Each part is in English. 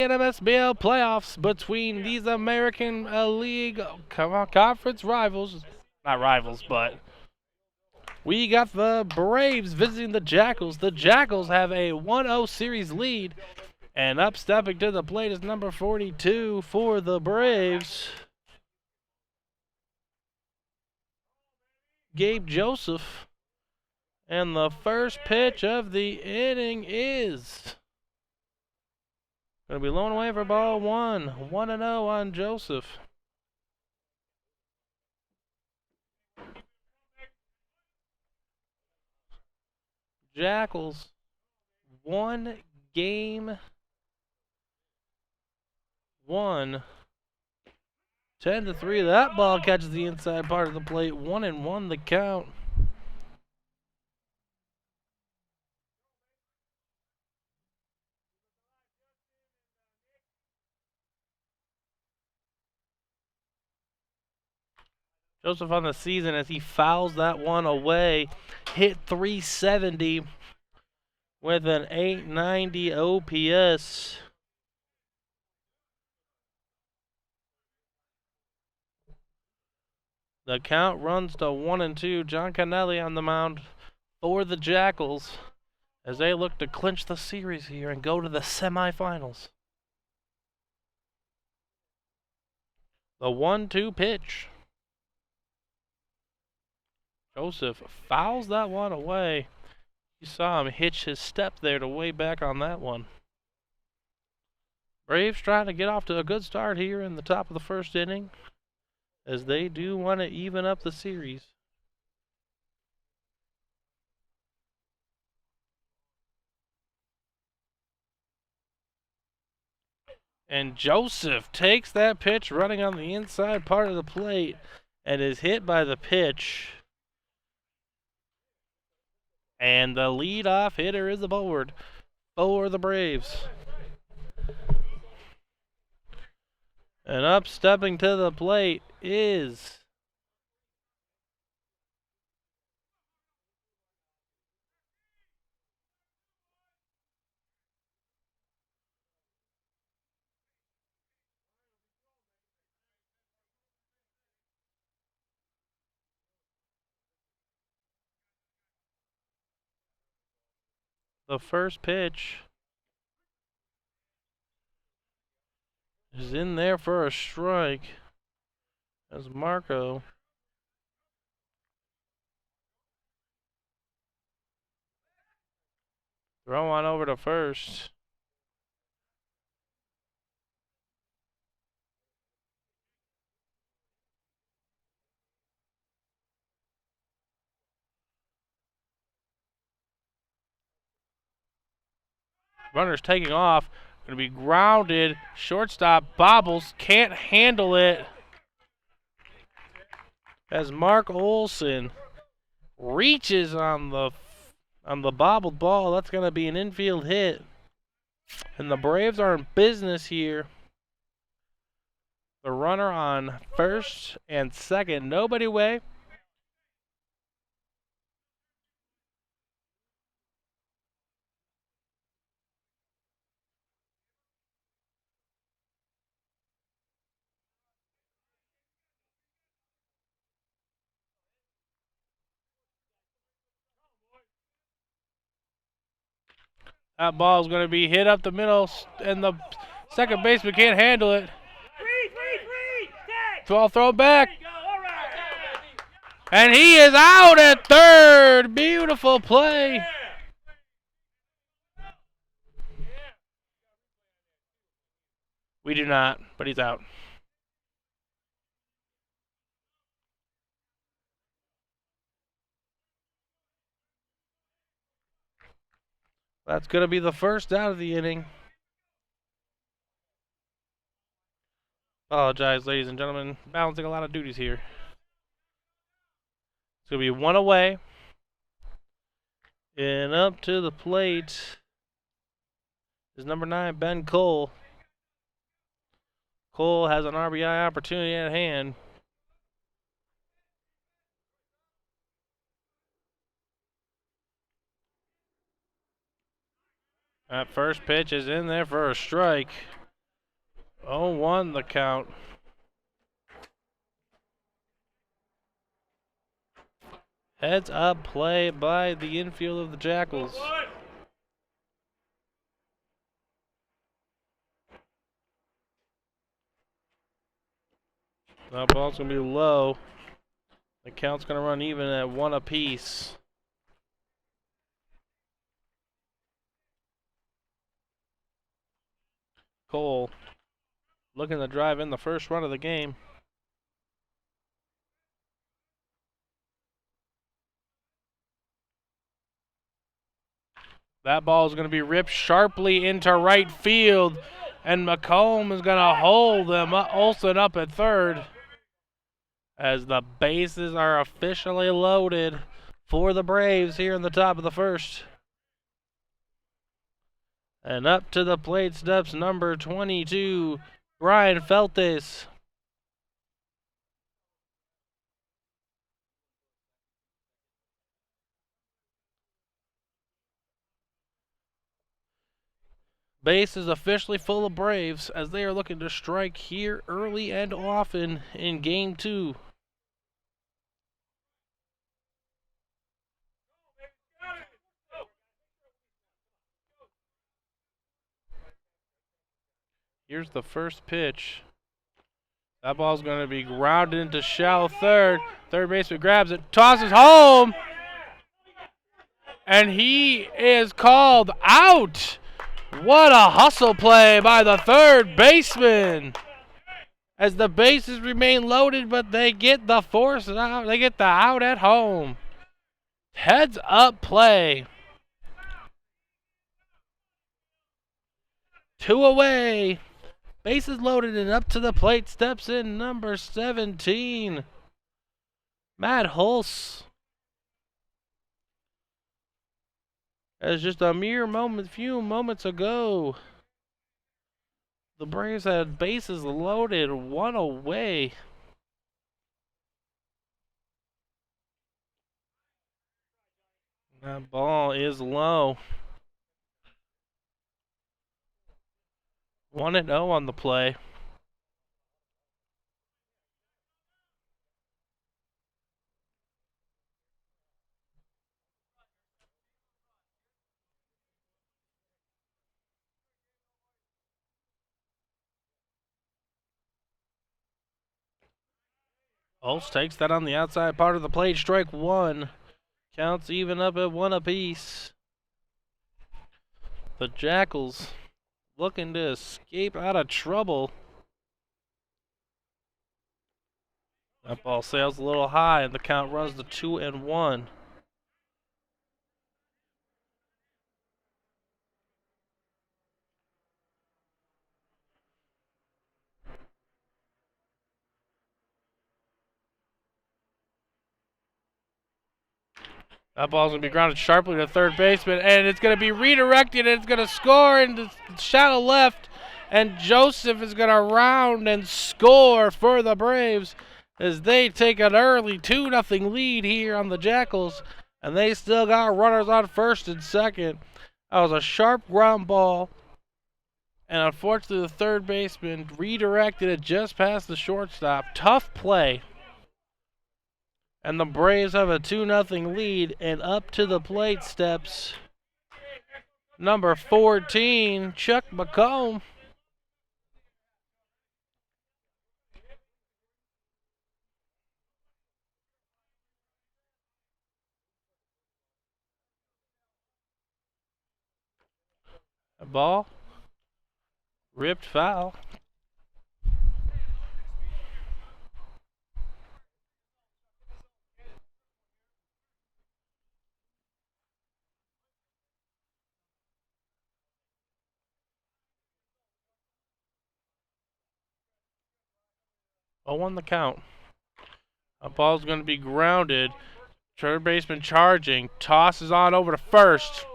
CNMSBL playoffs between these American League conference rivals. Not rivals, but we got the Braves visiting the Jackals. The Jackals have a 1-0 series lead. And up stepping to the plate is number 42 for the Braves, Gabe Joseph. And the first pitch of the inning is going to be blown away for ball one. 1-0 on Joseph. Jackals, 1-game, 10-3. That ball catches the inside part of the plate. 1-1 the count. Joseph on the season as he fouls that one away. Hit 370 with an 890 OPS. The count runs to 1-2. John Cannelli on the mound for the Jackals as they look to clinch the series here and go to the semifinals. The 1-2 pitch. Joseph fouls that one away. You saw him hitch his step there to way back on that one. Braves trying to get off to a good start here in the top of the first inning, as they do want to even up the series. And Joseph takes that pitch running on the inside part of the plate and is hit by the pitch. And the leadoff hitter is aboard for the Braves. And up stepping to the plate is the first pitch. Is in there for a strike as Marco throw on over to first. Runner's taking off. Going to be grounded. Shortstop bobbles. Can't handle it. As Mark Olson reaches on the bobbled ball. That's going to be an infield hit. And the Braves are in business here. The runner on first and second. Nobody away. That ball is going to be hit up the middle, and the second baseman can't handle it. Ball thrown back. And he is out at third. Beautiful play. We do not, but he's out. That's going to be the first out of the inning. Apologize, ladies and gentlemen. Balancing a lot of duties here. It's going to be one away. And up to the plate is number 9, Ben Cole. Cole has an RBI opportunity at hand. That first pitch is in there for a strike. 0-1 the count. Heads up play by the infield of the Jackals. That ball's going to be low. The count's going to run even at 1 apiece. Cole looking to drive in the first run of the game. That ball is going to be ripped sharply into right field, and McComb is going to hold them Olsen up at third as the bases are officially loaded for the Braves here in the top of the first. And up to the plate steps number 22, Brian Feltes. Base is officially full of Braves as they are looking to strike here early and often in Game 2. Here's the first pitch. That ball's going to be grounded into shallow third. Third baseman grabs it, tosses home, and he is called out. What a hustle play by the third baseman. As the bases remain loaded, but they get the force out. They get the out at home. Heads up play. 2 away. Bases loaded and up to the plate steps in number 17, Matt Hulse. As just a few moments ago, the Braves had bases loaded, 1 away. That ball is low. 1-0 on the play. Hulse takes that on the outside part of the plate, strike 1. Counts even up at 1 apiece. The Jackals looking to escape out of trouble. That ball sails a little high, and the count runs to 2-1. That ball's going to be grounded sharply to third baseman, and it's going to be redirected, and it's going to score into shallow left, and Joseph is going to round and score for the Braves as they take an early 2-0 lead here on the Jackals, and they still got runners on first and second. That was a sharp ground ball, and unfortunately the third baseman redirected it just past the shortstop. Tough play. And the Braves have a 2-0 lead, and up to the plate steps number 14, Chuck McComb. A ball ripped foul. On the count. A ball's going to be grounded. Third baseman charging. Tosses on over to first.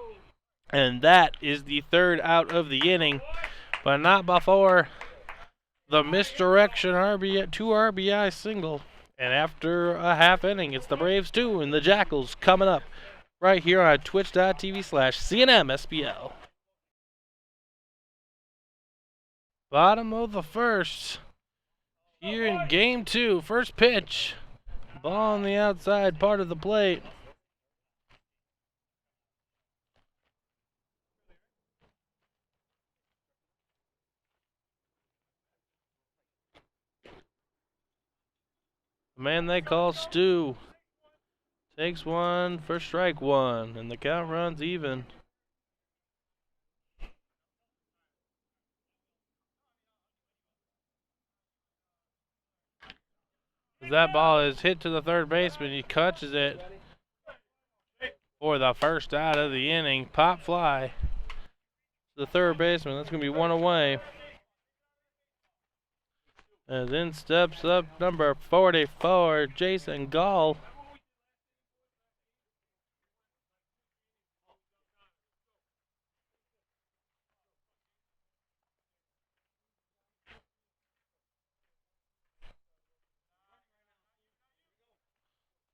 And that is the third out of the inning. But not before the misdirection RBI, 2 RBI single. And after a half inning, it's the Braves 2 and the Jackals coming up right here on twitch.tv/CNMSBL. Bottom of the first. Here in game 2, first pitch. Ball on the outside part of the plate. The man they call Stu takes one for strike one, and the count runs even. As that ball is hit to the third baseman, he catches it for the first out of the inning. Pop fly to the third baseman. That's going to be one away. And then steps up number 44, Jason Gall.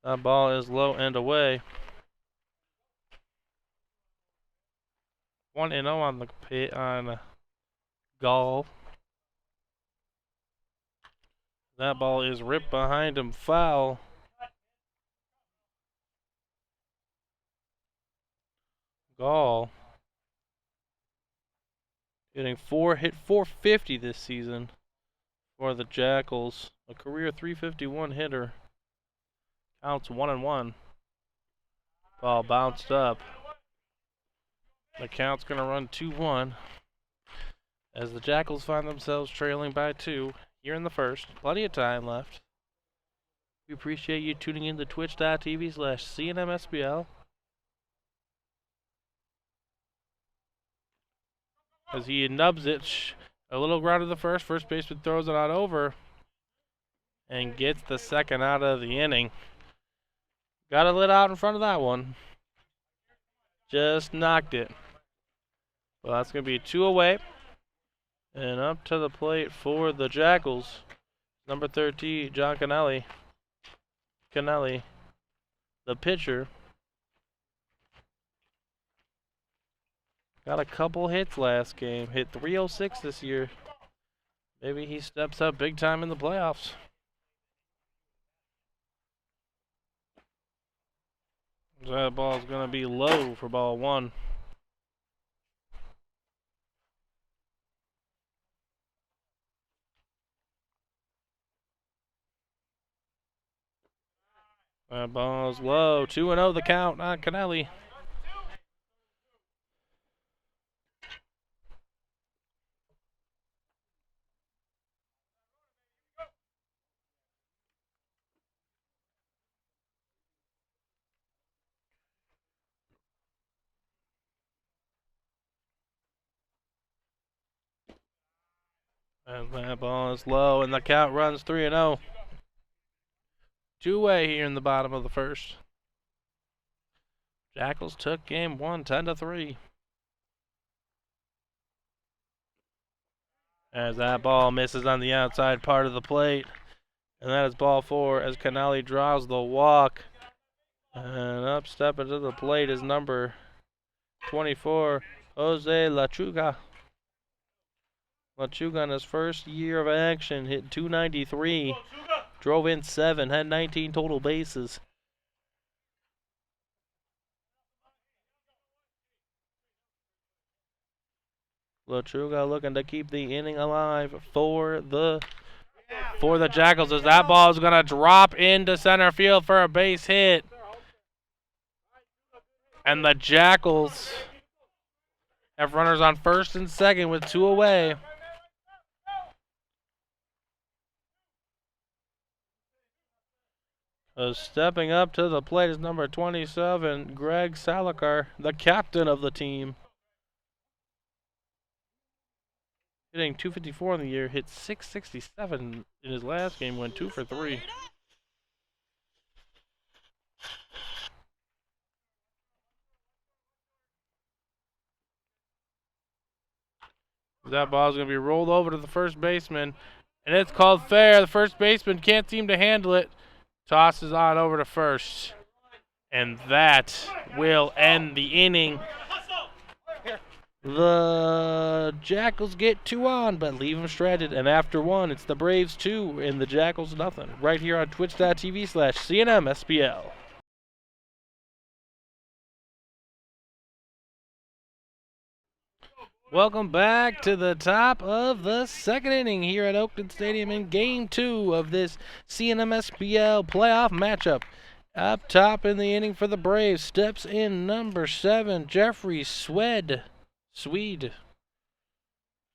That ball is low and away. 1-0 on the pit on Gall. That ball is ripped behind him, foul. Gall hit 450 this season for the Jackals. A career 351 hitter. Counts 1-1. Ball bounced up. The count's going to run 2-1 as the Jackals find themselves trailing by 2 here in the first. Plenty of time left. We appreciate you tuning in to twitch.tv/CNMSBL. As he nubs it, a little ground to the first. First baseman throws it on over and gets the second out of the inning. Got it lit out in front of that one. Just knocked it. Well, that's going to be 2 away. And up to the plate for the Jackals, number 13, John Canelli. Canelli, the pitcher. Got a couple hits last game. Hit 306 this year. Maybe he steps up big time in the playoffs. That ball's going to be low for ball 1. That ball's low. 2-0 the count on Canelli. And that ball is low, and the count runs 3-0. 2 away here in the bottom of the first. Jackals took game 1, 10-3. As that ball misses on the outside part of the plate. And that is ball 4 as Canelli draws the walk. And up stepping to the plate is number 24, Jose Machuga. Machuga in his first year of action hit 293. Drove in 7, had 19 total bases. Machuga looking to keep the inning alive for the Jackals as that ball is going to drop into center field for a base hit. And the Jackals have runners on first and second with 2 away. Stepping up to the plate is number 27, Greg Salakar, the captain of the team. Hitting 254 in the year, hit 667 in his last game, went 2 for 3. That ball is going to be rolled over to the first baseman, and it's called fair. The first baseman can't seem to handle it. Tosses on over to first. And that will end the inning. The Jackals get 2 on, but leave them stranded. And after 1, it's the Braves 2 and the Jackals nothing. Right here on twitch.tv/CNMSBL. Welcome back to the top of the second inning here at Oakland Stadium in Game 2 of this CNMSBL playoff matchup. Up top in the inning for the Braves steps in number 7, Jeffrey Swede.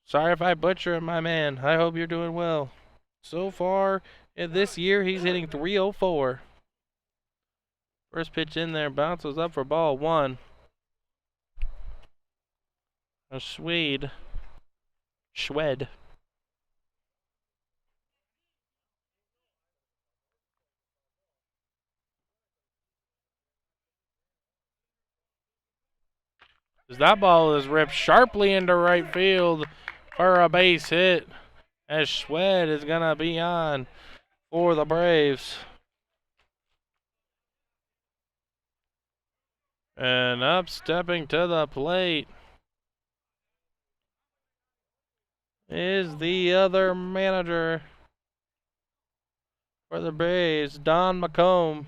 Sorry if I butcher it, my man. I hope you're doing well. So far in this year, he's hitting .304. First pitch in there, bounces up for ball 1. A Swede. As that ball is ripped sharply into right field for a base hit. As Swede is going to be on for the Braves. And up stepping to the plate is the other manager for the Braves, Don McComb.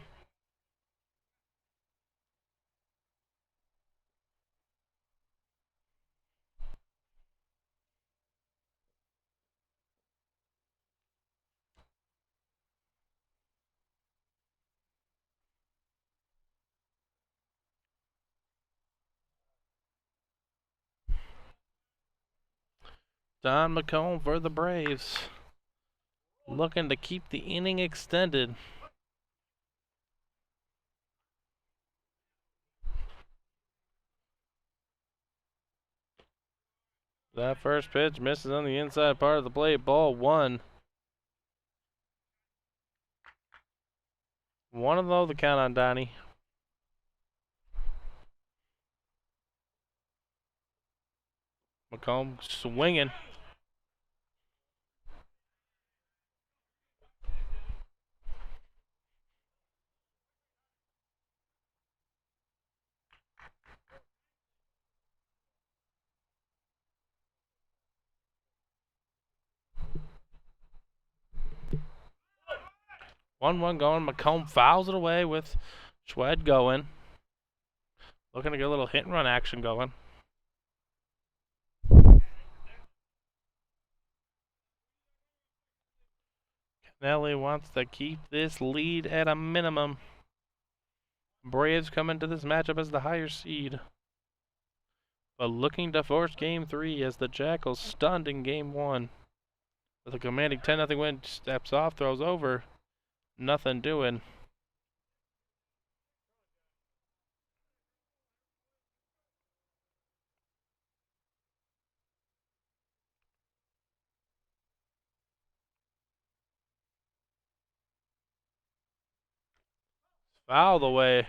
Don McComb for the Braves. Looking to keep the inning extended. That first pitch misses on the inside part of the plate. Ball 1. 1-0 the count on Donnie. McComb swinging. One going. McComb fouls it away with Swede going. Looking to get a little hit and run action going. Nelly wants to keep this lead at a minimum. Braves come into this matchup as the higher seed, but looking to force Game 3 as the Jackals stunned in Game 1. With a commanding 10-0 win, steps off, throws over. Nothing doing. Fouled away.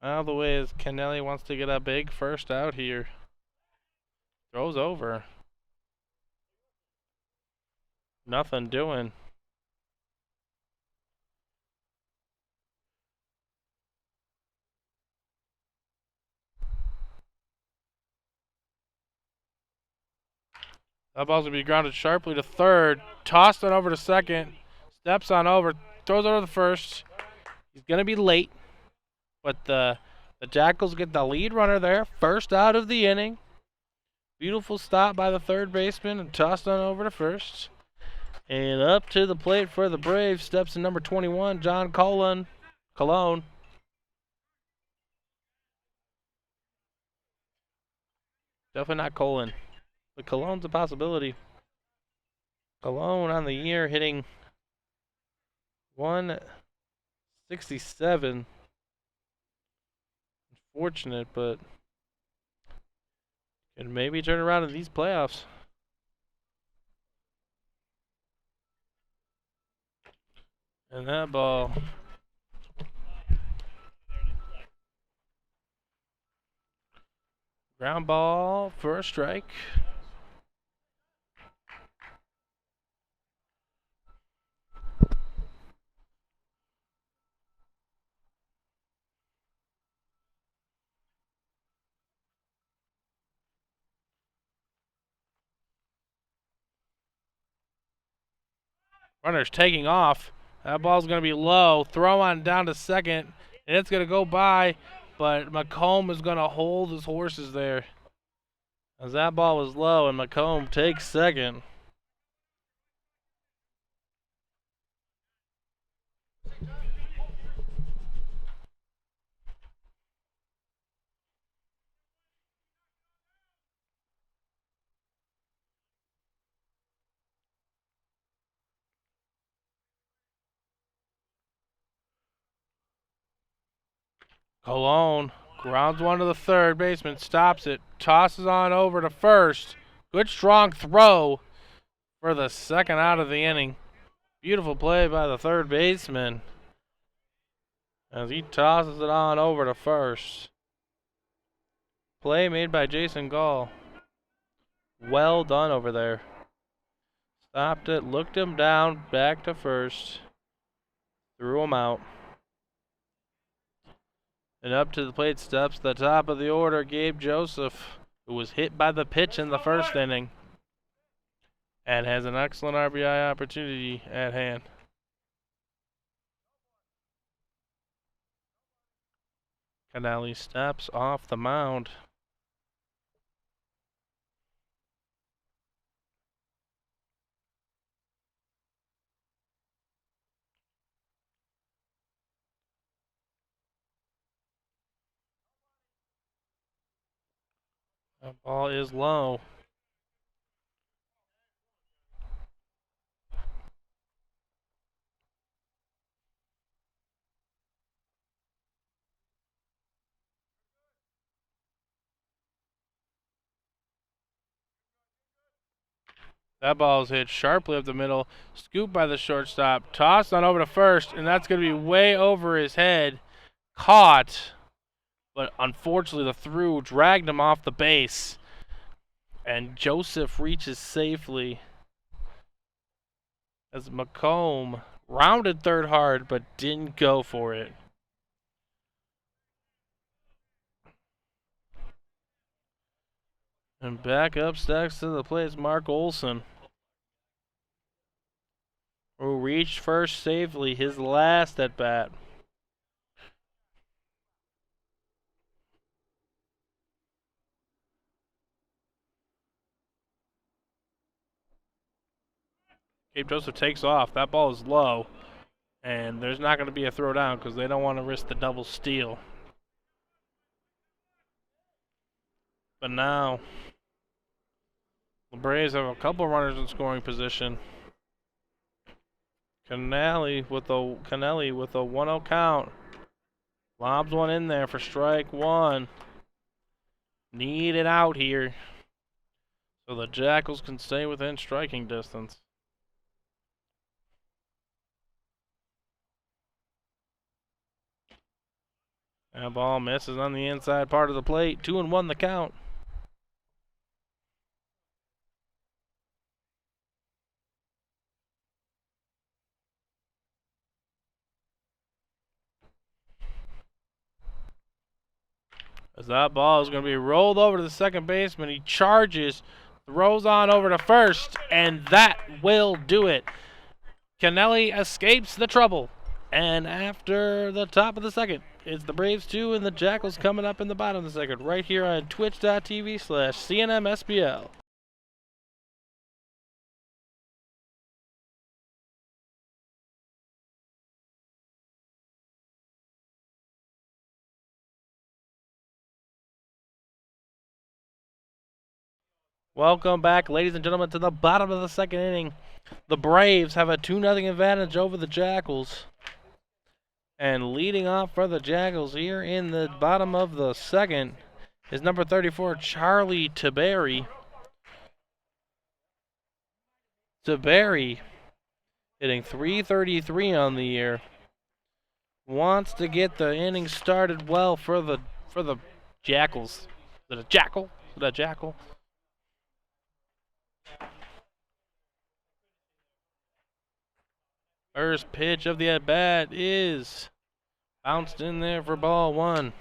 Out of the way as Kennelly wants to get a big first out here. Throws over. Nothing doing. That ball's going to be grounded sharply to third. Tossed it over to second. Steps on over. Throws over to first. He's going to be late. But the Jackals get the lead runner there. First out of the inning. Beautiful stop by the third baseman and tossed on over to first. And up to the plate for the Braves steps in number 21, John Cologne. Definitely not Cullen, but Cologne's a possibility. Cologne on the year hitting 167. Unfortunate, but can maybe turn around in these playoffs. And that ball. Ground ball for a strike. Runner's taking off. That ball's going to be low. Throw on down to second. And it's going to go by. But McComb is going to hold his horses there. As that ball was low and McComb takes second. Cologne grounds one to the third baseman, stops it, tosses on over to first. Good strong throw for the second out of the inning. Beautiful play by the third baseman as he tosses it on over to first. Play made by Jason Gall. Well done over there. Stopped it, looked him down, back to first, threw him out. And up to the plate steps the top of the order, Gabe Joseph, who was hit by the pitch in the first inning and has an excellent RBI opportunity at hand. Canale steps off the mound. The ball is low. That ball is hit sharply up the middle, scooped by the shortstop, tossed on over to first, and that's going to be way over his head. Caught, but unfortunately the throw dragged him off the base. And Joseph reaches safely as McComb rounded third hard but didn't go for it. And back up stacks to the plate is Mark Olson, who reached first safely his last at bat. Gabe Joseph takes off. That ball is low. And there's not going to be a throw down because they don't want to risk the double steal. But now, the Braves have a couple runners in scoring position. Canale with a 1-0 count. Lobs one in there for strike one. Need it out here so the Jackals can stay within striking distance. That ball misses on the inside part of the plate. 2-1 the count. As that ball is going to be rolled over to the second baseman. He charges, throws on over to first, and that will do it. Canale escapes the trouble. And after the top of the second, it's the Braves 2 and the Jackals coming up in the bottom of the second, right here on twitch.tv/CNMSBL. Welcome back, ladies and gentlemen, to the bottom of the second inning. The Braves have a 2-0 advantage over the Jackals. And leading off for the Jackals here in the bottom of the second is number 34, Charlie Tiberi. Tiberi hitting .333 on the year. Wants to get the inning started well for the Jackals. Is it a Jackal? Is it a Jackal? First pitch of the at-bat is bounced in there for ball one.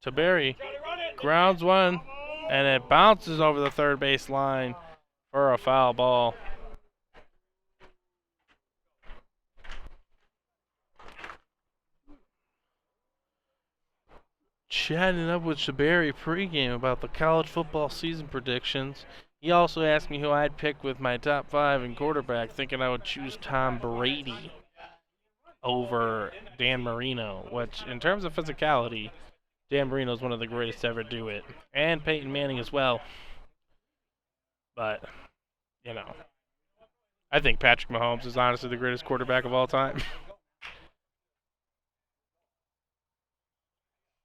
Taberi grounds one, and it bounces over the third base line for a foul ball. Chatting up with Taberi pregame about the college football season predictions. He also asked me who I'd pick with my top 5 in quarterback, thinking I would choose Tom Brady over Dan Marino, which in terms of physicality, Dan Marino is one of the greatest to ever do it. And Peyton Manning as well. But, you know, I think Patrick Mahomes is honestly the greatest quarterback of all time.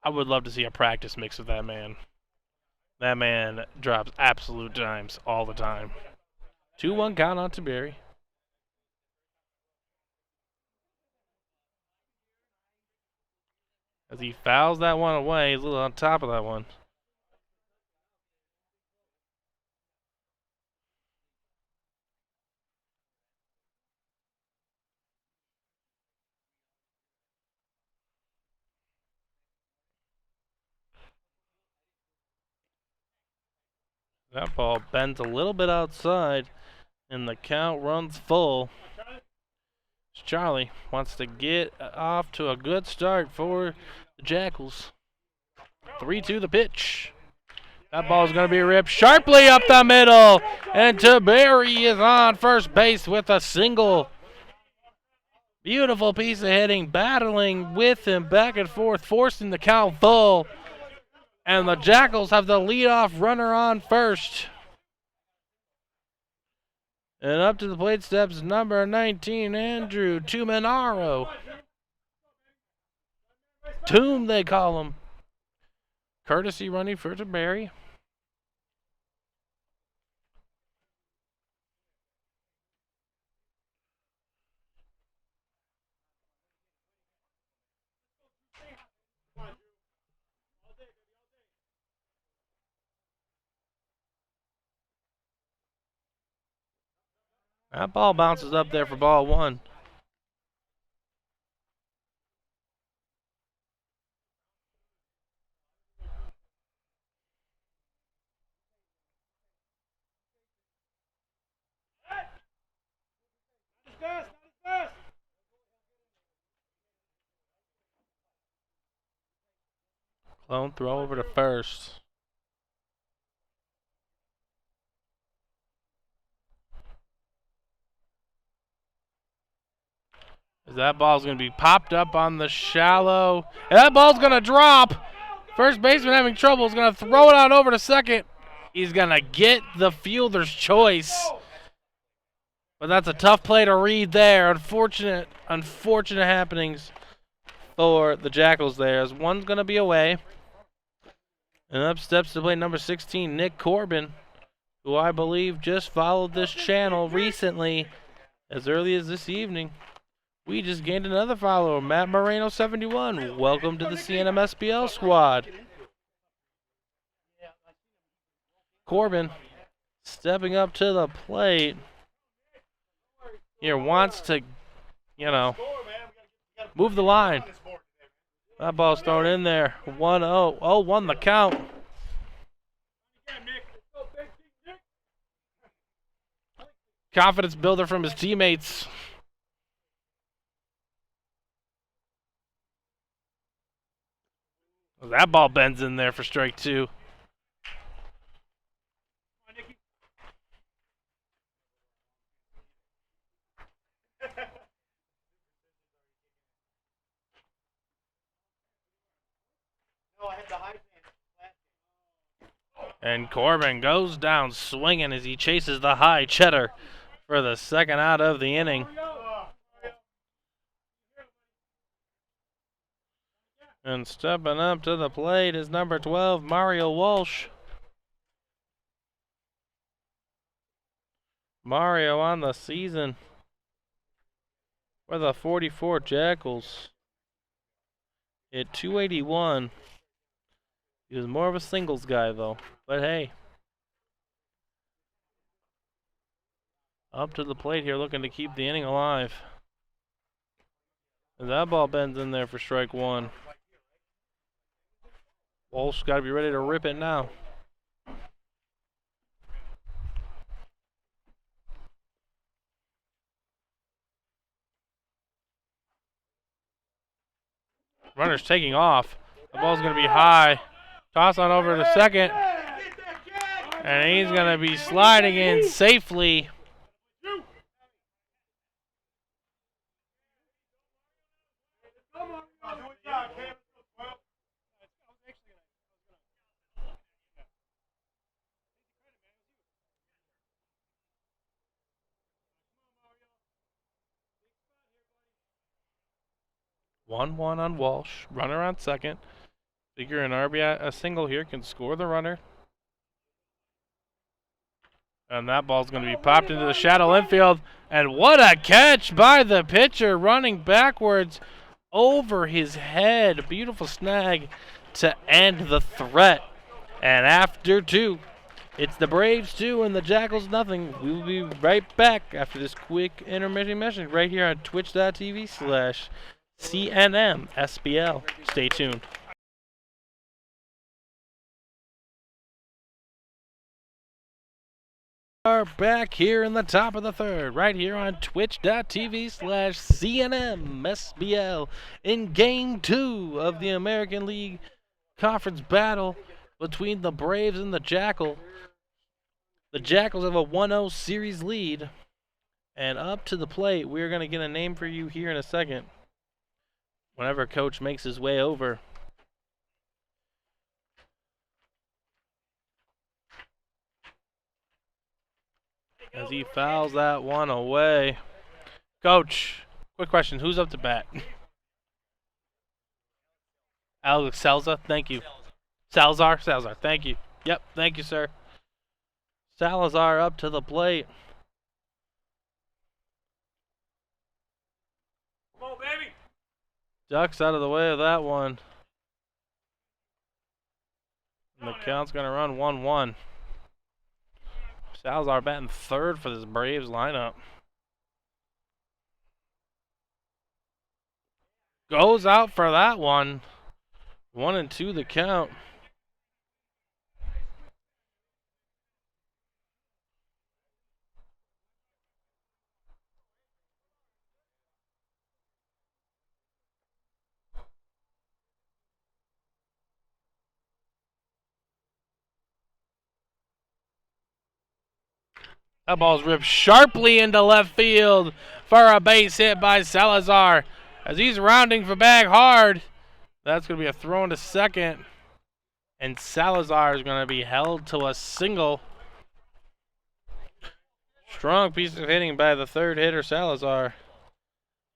I would love to see a practice mix of that man. That man drops absolute dimes all the time. 2-1 count on Taberi. As he fouls that one away, he's a little on top of that one. That ball bends a little bit outside, and the count runs full. Charlie wants to get off to a good start for the Jackals. 3-2 the pitch. That ball's going to be ripped sharply up the middle, and Taberi is on first base with a single. Beautiful piece of hitting, battling with him back and forth, forcing the count full. And the Jackals have the leadoff runner on first. And up to the plate steps number 19, Andrew Tuminaro. Tomb, they call him. Courtesy running for Taberi. That ball bounces up there for ball 1. Cologne throw over to first. That ball's going to be popped up on the shallow. And that ball's going to drop. First baseman having trouble is going to throw it out over to second. He's going to get the fielder's choice. But that's a tough play to read there. Unfortunate happenings for the Jackals there, as one's going to be away. And up steps to play number 16, Nick Corbin, who I believe just followed this channel recently, as early as this evening. We just gained another follower, Matt Moreno 71. Welcome to the CNMSBL squad. Corbin stepping up to the plate. Here wants to, move the line. That ball's thrown in there. 1-0. 0-1 the count. Confidence builder from his teammates. That ball bends in there for strike 2. And Corbin goes down swinging as he chases the high cheddar for the second out of the inning. And stepping up to the plate is number 12, Mario Walsh. Mario on the season for the 44 Jackals. Hit 281. He was more of a singles guy, though. But hey. Up to the plate here, looking to keep the inning alive. And that ball bends in there for strike 1. Walsh got to be ready to rip it now. Runner's taking off. The ball's going to be high. Toss on over to second. And he's going to be sliding in safely. One on Walsh. Runner on second. Figure an RBI, a single here can score the runner. And that ball's going to be popped into the shallow infield. And what a catch by the pitcher, running backwards over his head. Beautiful snag to end the threat. And after two, it's the Braves 2 and the Jackals nothing. We will be right back after this quick intermission message right here on twitch.tv/CNMSBL. Stay tuned. Are back here in the top of the third, right here on twitch.tv/CNMSBL in Game 2 of the American League Conference battle between the Braves and the Jackals. The Jackals have a 1-0 series lead, and up to the plate, we're going to get a name for you here in a second whenever Coach makes his way over. As he fouls that one away. Coach, quick question. Who's up to bat? Alex Salza, thank you. Salazar, thank you. Yep, thank you, sir. Salazar up to the plate. Come on, baby. Ducks out of the way of that one. And the count's going to run 1-1. Salazar batting third for this Braves lineup. Goes out for that one. 1-2 the count. That ball's ripped sharply into left field for a base hit by Salazar. As he's rounding for bag hard, that's going to be a throw into second. And Salazar is going to be held to a single. Strong piece of hitting by the third hitter, Salazar.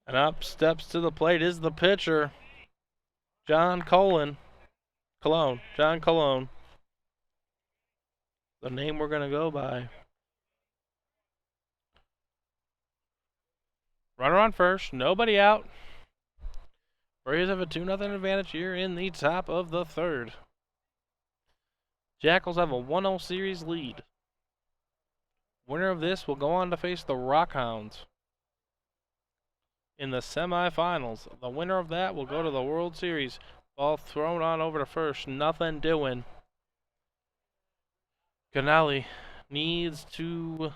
And up steps to the plate is the pitcher, John Cologne. John Cologne. The name we're going to go by. Runner on first, nobody out. Braves have a 2-0 advantage here in the top of the third. Jackals have a 1-0 series lead. Winner of this will go on to face the Rockhounds in the semifinals. The winner of that will go to the World Series. Ball thrown on over to first, nothing doing. Canali needs to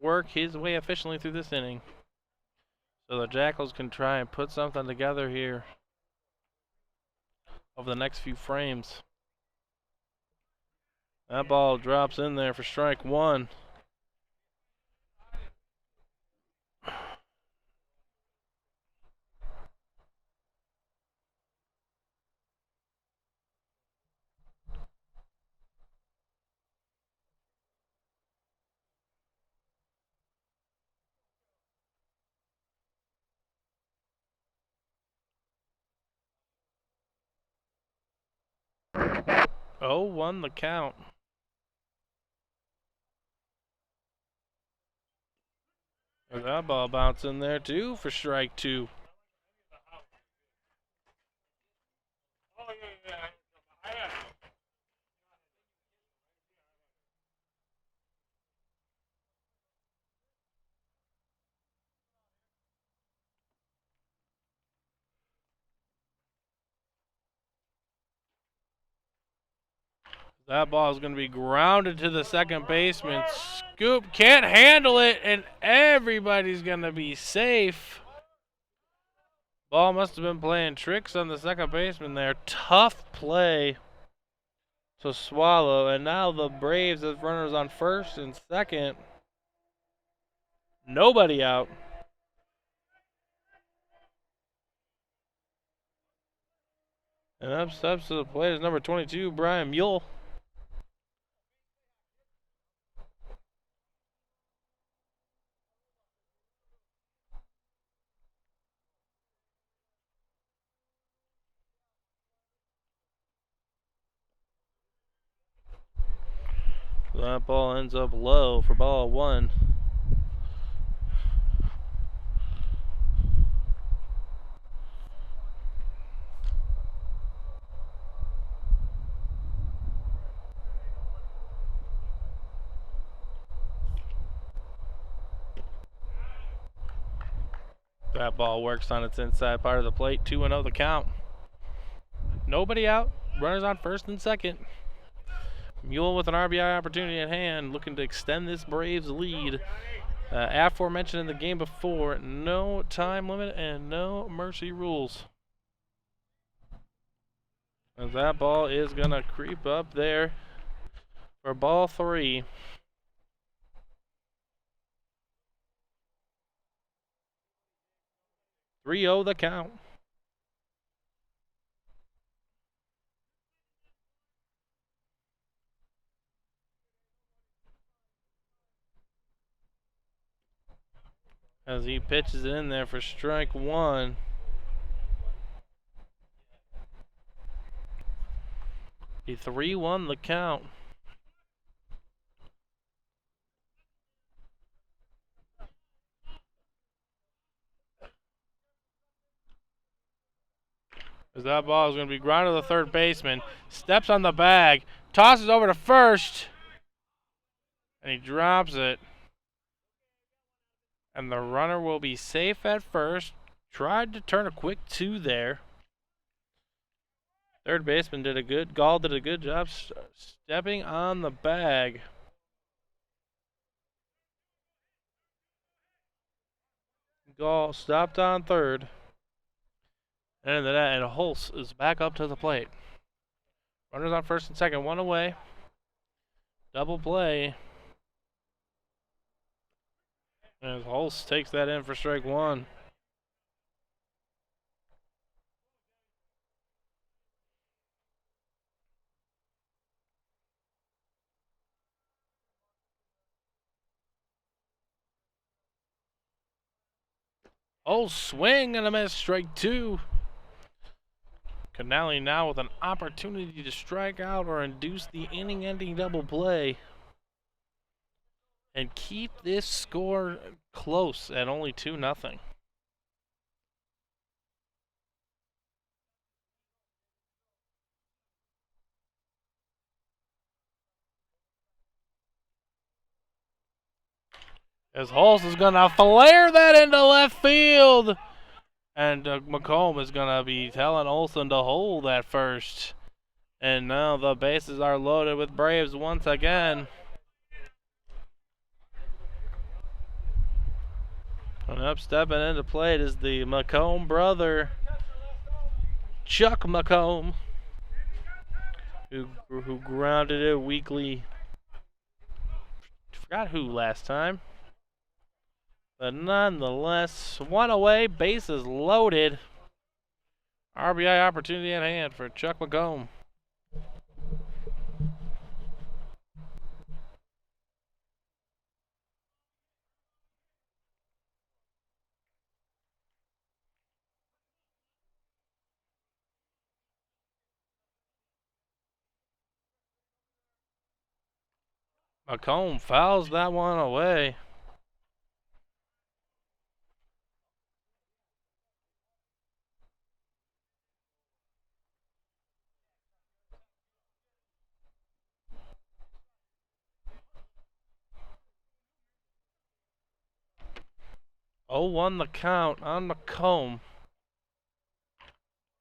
work his way efficiently through this inning, so the Jackals can try and put something together here over the next few frames. That ball drops in there for strike one. Oh, 1 the count. That ball bounced in there too for strike two. That ball is going to be grounded to the second baseman. Scoop can't handle it, and everybody's going to be safe. Ball must have been playing tricks on the second baseman there. Tough play to swallow, and now the Braves have runners on first and second. Nobody out. And up steps to the plate is number 22, Brian Mule. That ball ends up low for ball one. That ball works on its inside part of the plate. 2-0 the count. Nobody out. Runners on first and second. Mule with an RBI opportunity at hand, looking to extend this Braves lead. Aforementioned in the game before, no time limit and no mercy rules. As that ball is going to creep up there for ball three. .3-0 the count. As he pitches it in there for strike one. He 3-1 the count. As that ball is going to be grounded to the third baseman. Steps on the bag. Tosses over to first. And he drops it. And the runner will be safe at first. Tried to turn a quick 2 there. Third baseman Gall did a good job stepping on the bag. Gall stopped on third. And Holtz is back up to the plate. Runners on first and second, one away. Double play. As Holtz takes that in for strike one. Swing and a miss, strike two. Canali now with an opportunity to strike out or induce the inning-ending double play. And keep this score close at only 2-0. As Holtz is going to flare that into left field. And McComb is going to be telling Olsen to hold at first. And now the bases are loaded with Braves once again. And up stepping into plate is the McComb brother, Chuck McComb, who grounded it weekly. Forgot who last time. But nonetheless, one away, bases loaded. RBI opportunity at hand for Chuck McComb. McComb fouls that one away. Oh, 1 the count on McComb.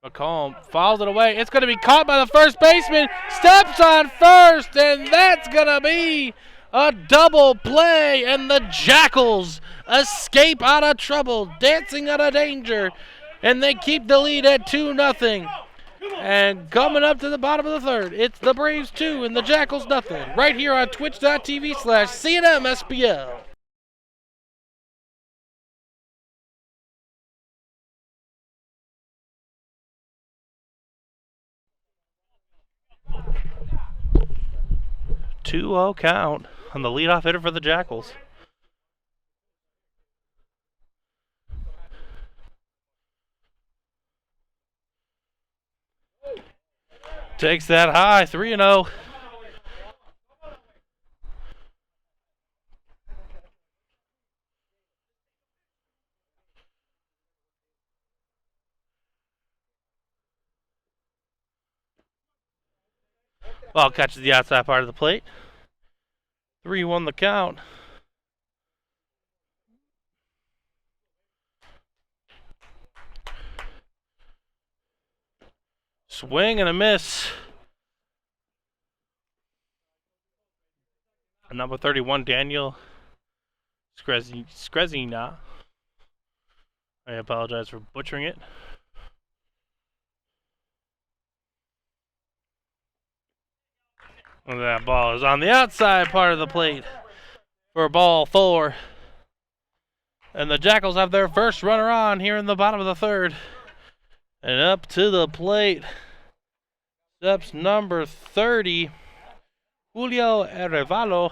McComb fouls it away. It's going to be caught by the first baseman. Steps on first, and that's going to be a double play. And the Jackals escape out of trouble, dancing out of danger. And they keep the lead at 2-0. And coming up to the bottom of the third, it's the Braves 2 and the Jackals nothing. Right here on twitch.tv/CNMSBL. Two-0 count on the leadoff hitter for the Jackals. Takes that high, 3-0. Ball catches the outside part of the plate. 3-1 the count. Swing and a miss. Number 31, Daniel Skrezina. I apologize for butchering it. And that ball is on the outside part of the plate for ball 4. And the Jackals have their first runner on here in the bottom of the third. And up to the plate steps number 30, Julio Arevalo.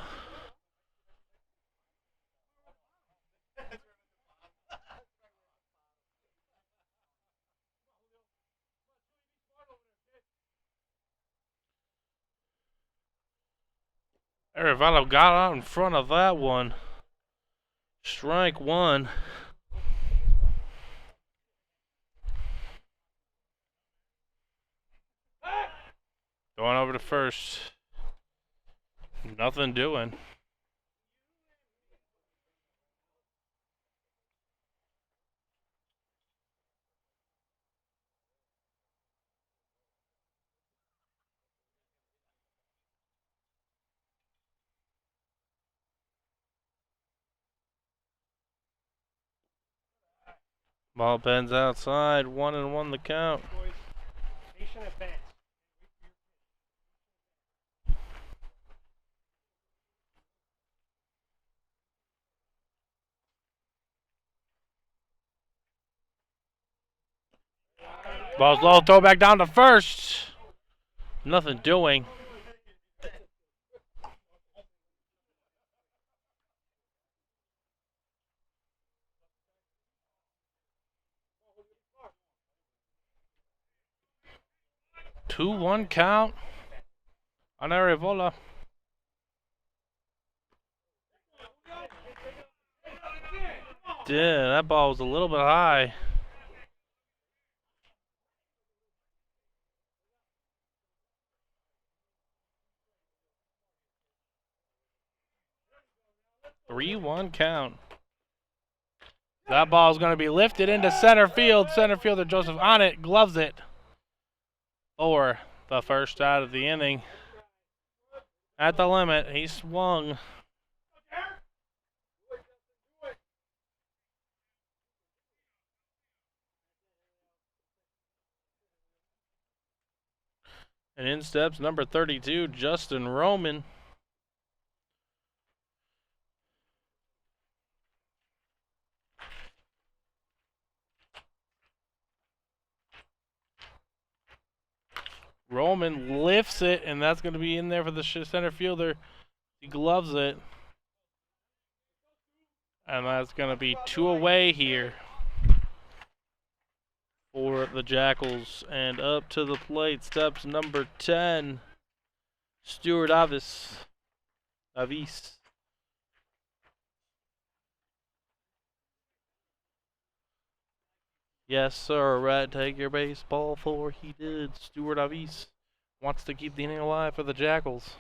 Arevalo got out in front of that one. Strike one. Going over to first. Nothing doing. Ball bends outside, 1-1 the count. Ball's low, throw back down to first. Nothing doing. Two 1 count on Arevalo. Yeah, that ball was a little bit high. Three 1 count. That ball is going to be lifted into center field. Center fielder Joseph on it, gloves it for the first out of the inning. At the limit, he swung. And in steps number 32, Justin Roman. Roman lifts it, and that's going to be in there for the center fielder. He gloves it. And that's going to be 2 away here for the Jackals. And up to the plate steps number 10, Stuart Avis. Yes, sir. Right, take your baseball for he did. Stuart Avis wants to keep the inning alive for the Jackals.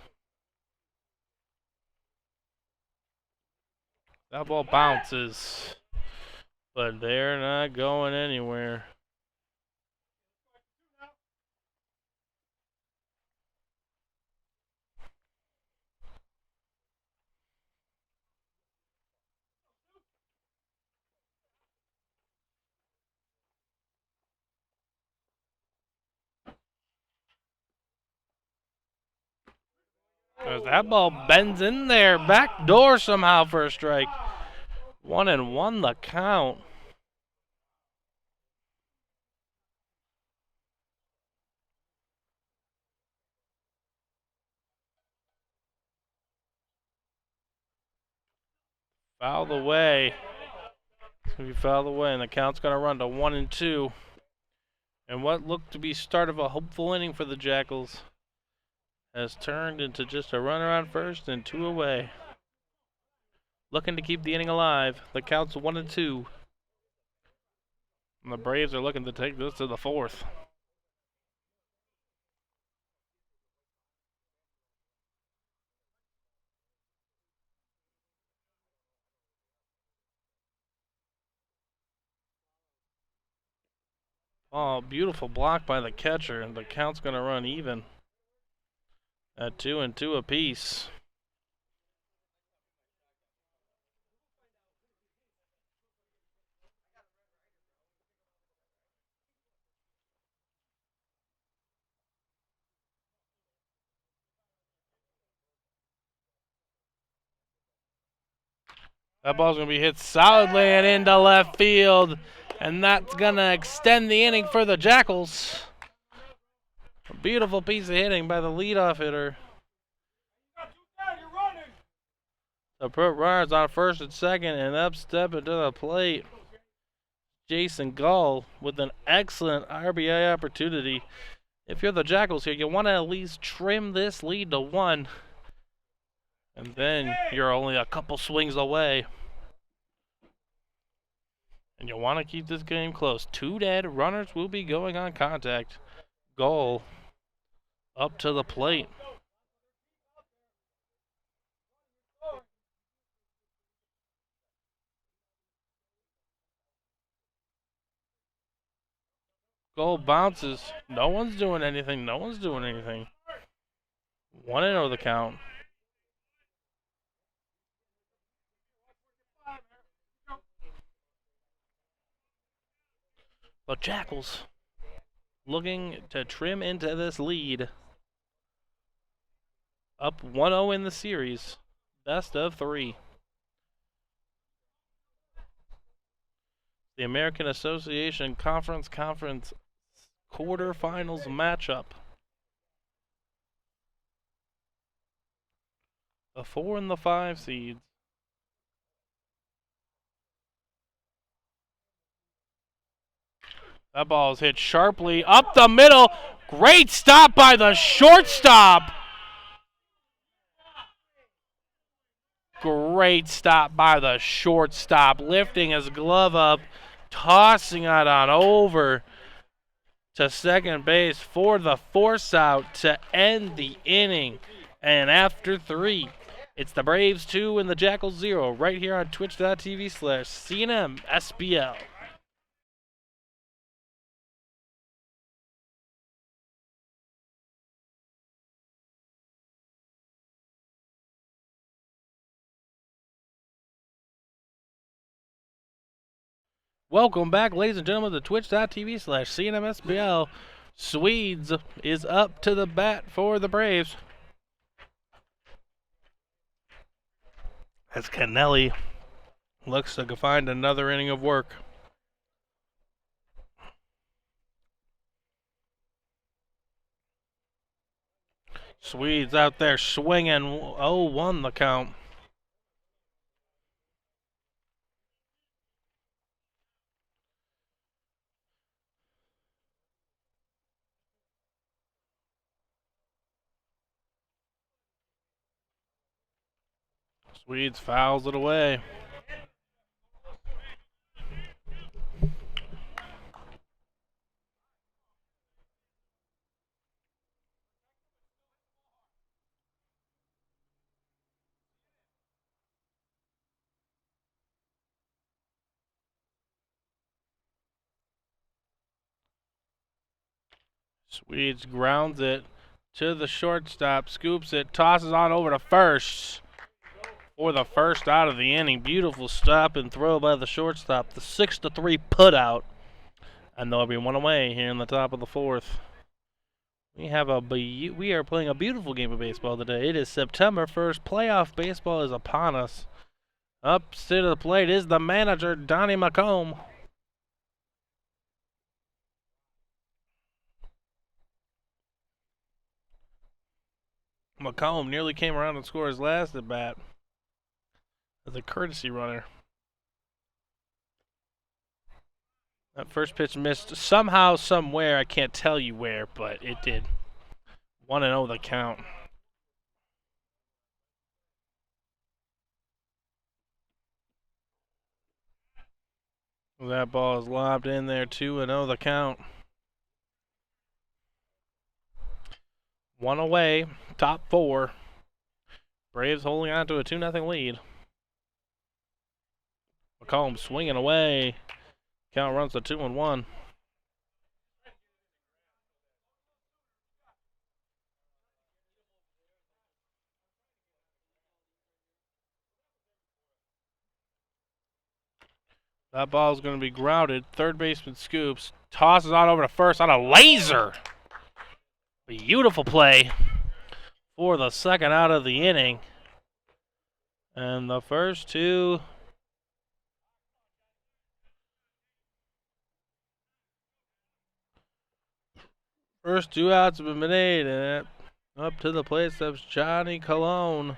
That ball bounces, but they're not going anywhere. As that ball bends in there, back door somehow for a strike. 1-1 the count. Fouled away. It's going to be fouled away, and the count's going to run to 1-2. And what looked to be start of a hopeful inning for the Jackals has turned into just a runner on first and 2 away. Looking to keep the inning alive. The count's 1-2. And the Braves are looking to take this to the 4th. Oh, beautiful block by the catcher, and the count's going to run even at 2-2 apiece. That ball's going to be hit solidly and into left field, and that's going to extend the inning for the Jackals. A beautiful piece of hitting by the leadoff hitter. The put runners on first and second, and up stepping to the plate, Jason Gall with an excellent RBI opportunity. If you're the Jackals here, you want to at least trim this lead to 1. And then you're only a couple swings away. And you want to keep this game close. 2 dead, runners will be going on contact. Goal up to the plate. Goal bounces. No one's doing anything. 1-0 the count. The Jackals looking to trim into this lead. Up 1-0 in the series. Best of 3. The American Association Conference quarterfinals matchup. The 4 and the 5 seeds. That ball is hit sharply up the middle. Great stop by the shortstop. Great stop by the shortstop, lifting his glove up, tossing it on over to second base for the force out to end the inning. And after 3, it's the Braves 2 and the Jackals 0 right here on twitch.tv/CNMSBL. Welcome back, ladies and gentlemen, to twitch.tv/CNMSBL. Swedes is up to the bat for the Braves. As Kennelly looks to find another inning of work. Swedes out there swinging. 0-1 the count. Swedes fouls it away. Swedes grounds it to the shortstop, scoops it, tosses on over to first for the first out of the inning. Beautiful stop and throw by the shortstop. The 6-3 put out. And there'll be 1 away here in the top of the 4th. We are playing a beautiful game of baseball today. It is September 1st. Playoff baseball is upon us. Up to the plate is the manager, Donnie Machuga. Machuga nearly came around and scored his last at bat as a courtesy runner. That first pitch missed somehow, somewhere. I can't tell you where, but it did. 1-0 the count. That ball is lobbed in there. 2-0 the count. One away, top four. Braves holding on to a 2-0 lead. McCollum swinging away. Count runs to 2-1. That ball is going to be grounded. Third baseman scoops. Tosses on over to first on a laser. Beautiful play for the second out of the inning. And the first two. First two outs have been made. And up to the plate steps Johnny Cologne.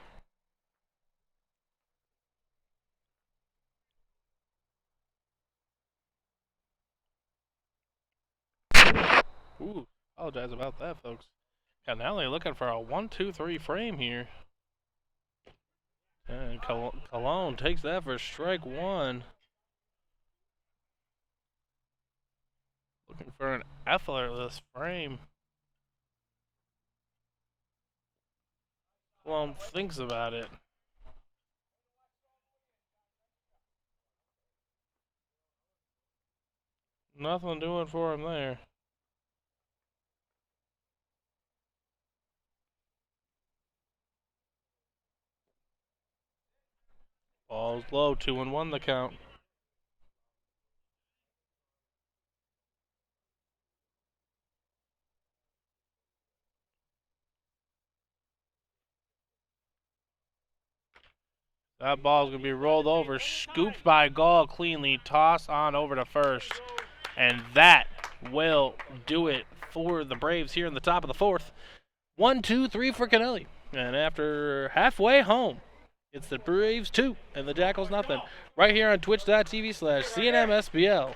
Ooh, apologize about that, folks. And now they're looking for a 1-2-3 frame here. And Cologne takes that for strike one. Looking for an effortless frame. Cologne thinks about it. Nothing doing for him there. Ball's low, 2-1 the count. That ball's going to be rolled over, scooped by Gall cleanly, toss on over to first. And that will do it for the Braves here in the top of the fourth. 1-2-3 for Kennelly. And after halfway home, it's the Braves 2 and the Jackals nothing. Right here on twitch.tv/CNMSBL.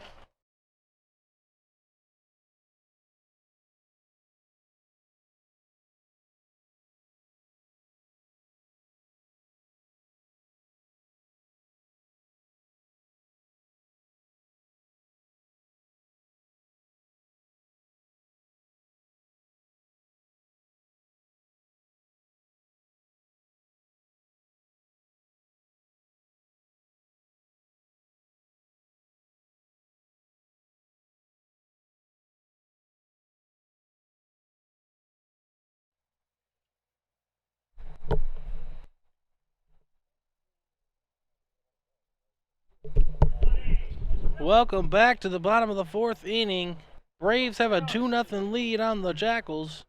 Welcome back to the bottom of the fourth inning. Braves have a 2-0 lead on the Jackals.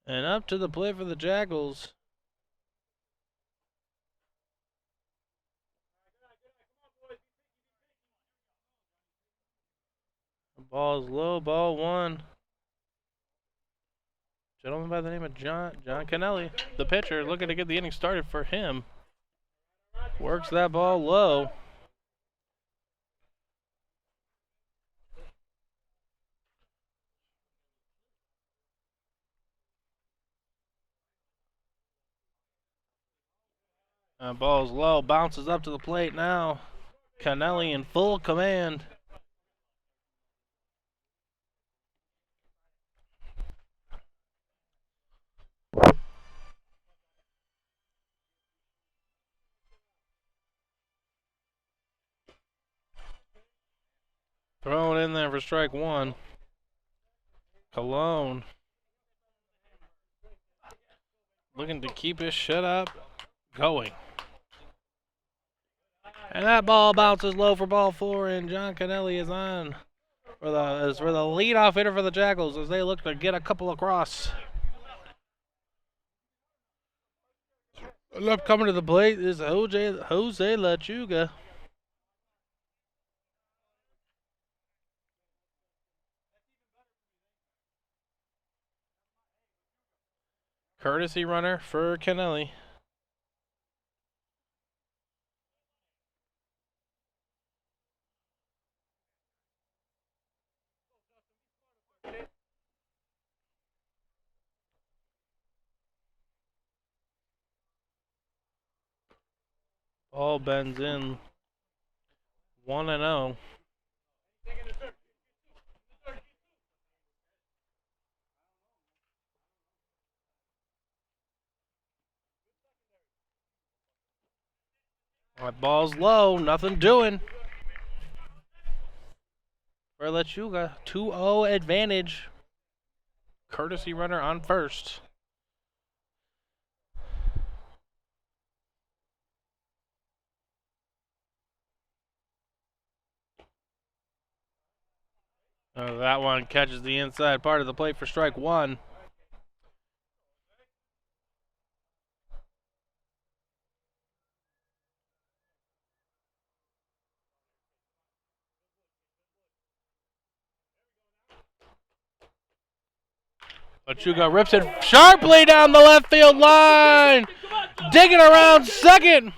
And up to the plate for the Jackals. The ball is low, ball one. Gentleman by the name of John Kennelly, the pitcher, looking to get the inning started for him. Works that ball low. That ball's low, bounces up to the plate now. Kennelly in full command. Thrown in there for strike one. Cologne looking to keep his shutout going. And that ball bounces low for ball four, and John Kennelly is on for the leadoff hitter for the Jackals as they look to get a couple across. Up coming to the plate is Jose Machuga. Courtesy runner for Cologne. Ball bends in 1-0. That ball's low, nothing doing. For Machuga, 2-0 advantage. Courtesy runner on first. That one catches the inside part of the plate for strike one. Machuga rips it sharply down the left field line. Digging around second.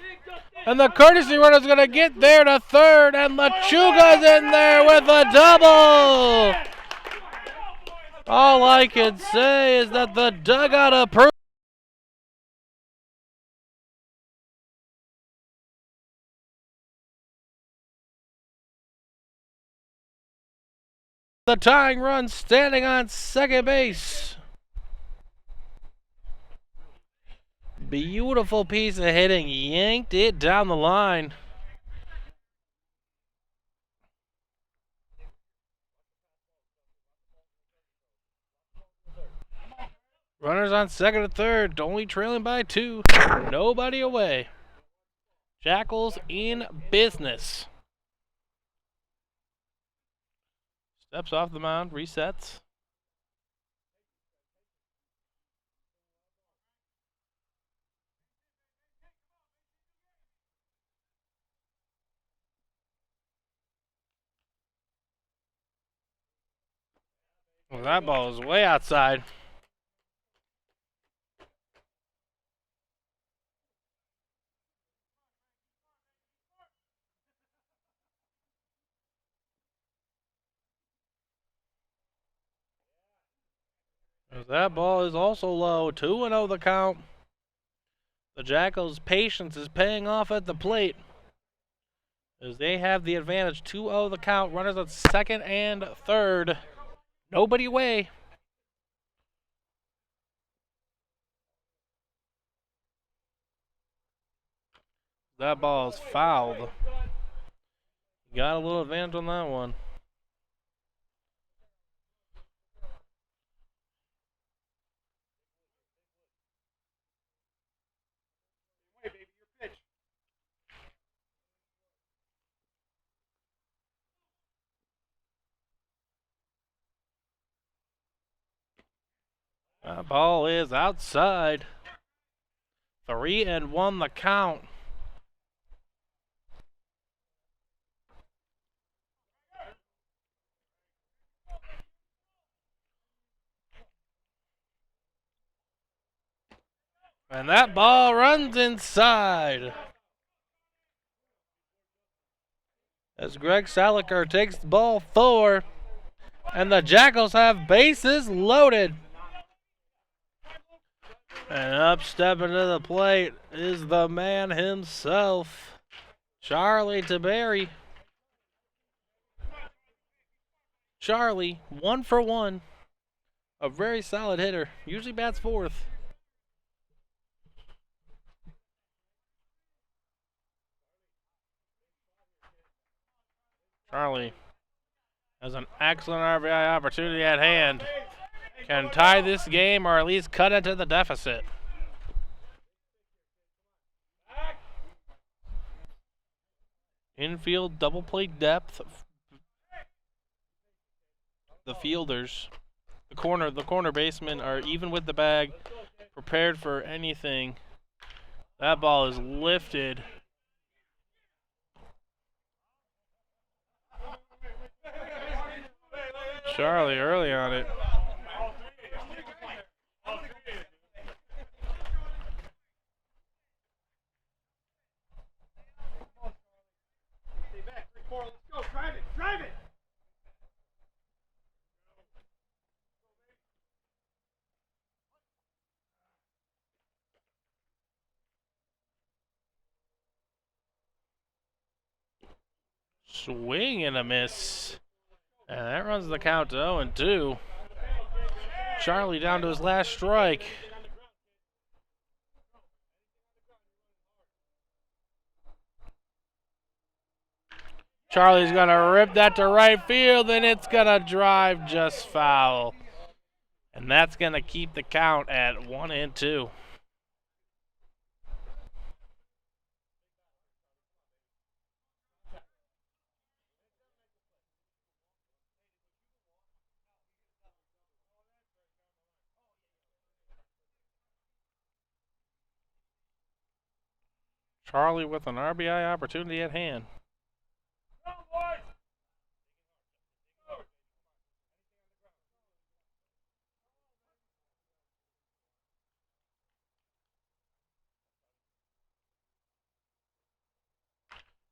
And the courtesy runner's going to get there to third. And Machuga's in there with a double. All I can say is that the dugout approves. The tying run standing on second base. Beautiful piece of hitting. Yanked it down the line. Runners on second and third. Only trailing by 2. Nobody away. Jackals in business. Steps off the mound. Resets. Well, that ball is way outside. That ball is also low. 2-0 the count. The Jackals' patience is paying off at the plate as they have the advantage. 2-0 the count. Runners at second and third. Nobody away. That ball is fouled. Got a little advantage on that one. That ball is outside. 3-1 the count. And that ball runs inside. As Greg Salakar takes the ball forward. And the Jackals have bases loaded. And up stepping to the plate is the man himself, Charlie Tiberi. Charlie, 1 for 1. A very solid hitter. Usually bats fourth. Charlie has an excellent RBI opportunity at hand. Can tie this game or at least cut into the deficit. Infield double play depth. The fielders, the corner basemen are even with the bag, prepared for anything. That ball is lifted. Charlie early on it. Swing and a miss. And that runs the count to 0-2. Charlie down to his last strike. Charlie's going to rip that to right field, and it's going to drive just foul. And that's going to keep the count at 1-2. Charlie with an RBI opportunity at hand.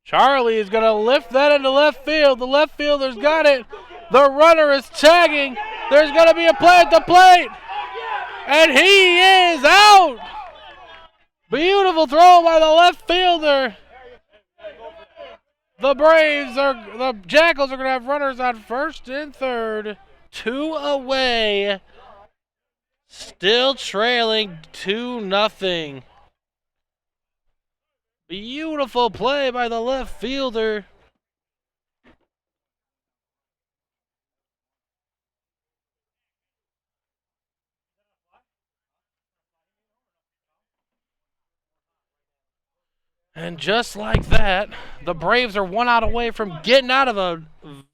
Charlie is going to lift that into left field. The left fielder's got it. The runner is tagging. There's going to be a play at the plate. And he is out. Beautiful throw by the left fielder. The Jackals are going to have runners on first and third. 2 away. Still trailing 2-0. Beautiful play by the left fielder. And just like that, the Braves are 1 out away from getting out of a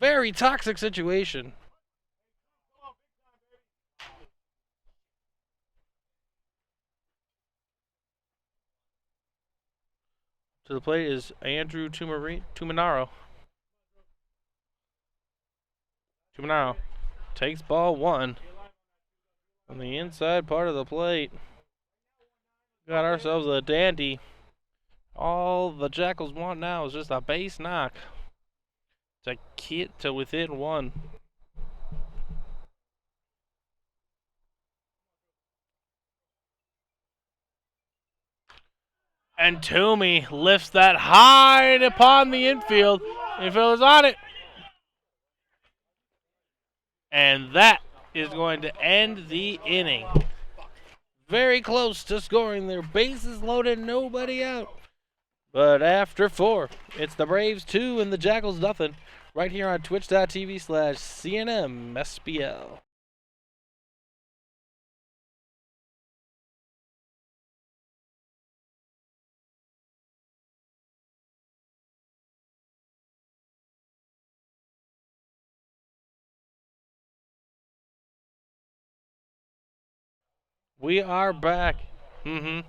very toxic situation. To the plate is Andrew Tuminaro. Tuminaro takes ball 1 on the inside part of the plate. Got ourselves a dandy. All the Jackals want now is just a base knock to get to within 1. And Toomey lifts that high and upon the infield. Infielder's on it. And that is going to end the inning. Very close to scoring there. Bases loaded, nobody out. But after 4, it's the Braves 2 and the Jackals nothing. Right here on twitch.tv/CNMSBL. We are back. Yeah,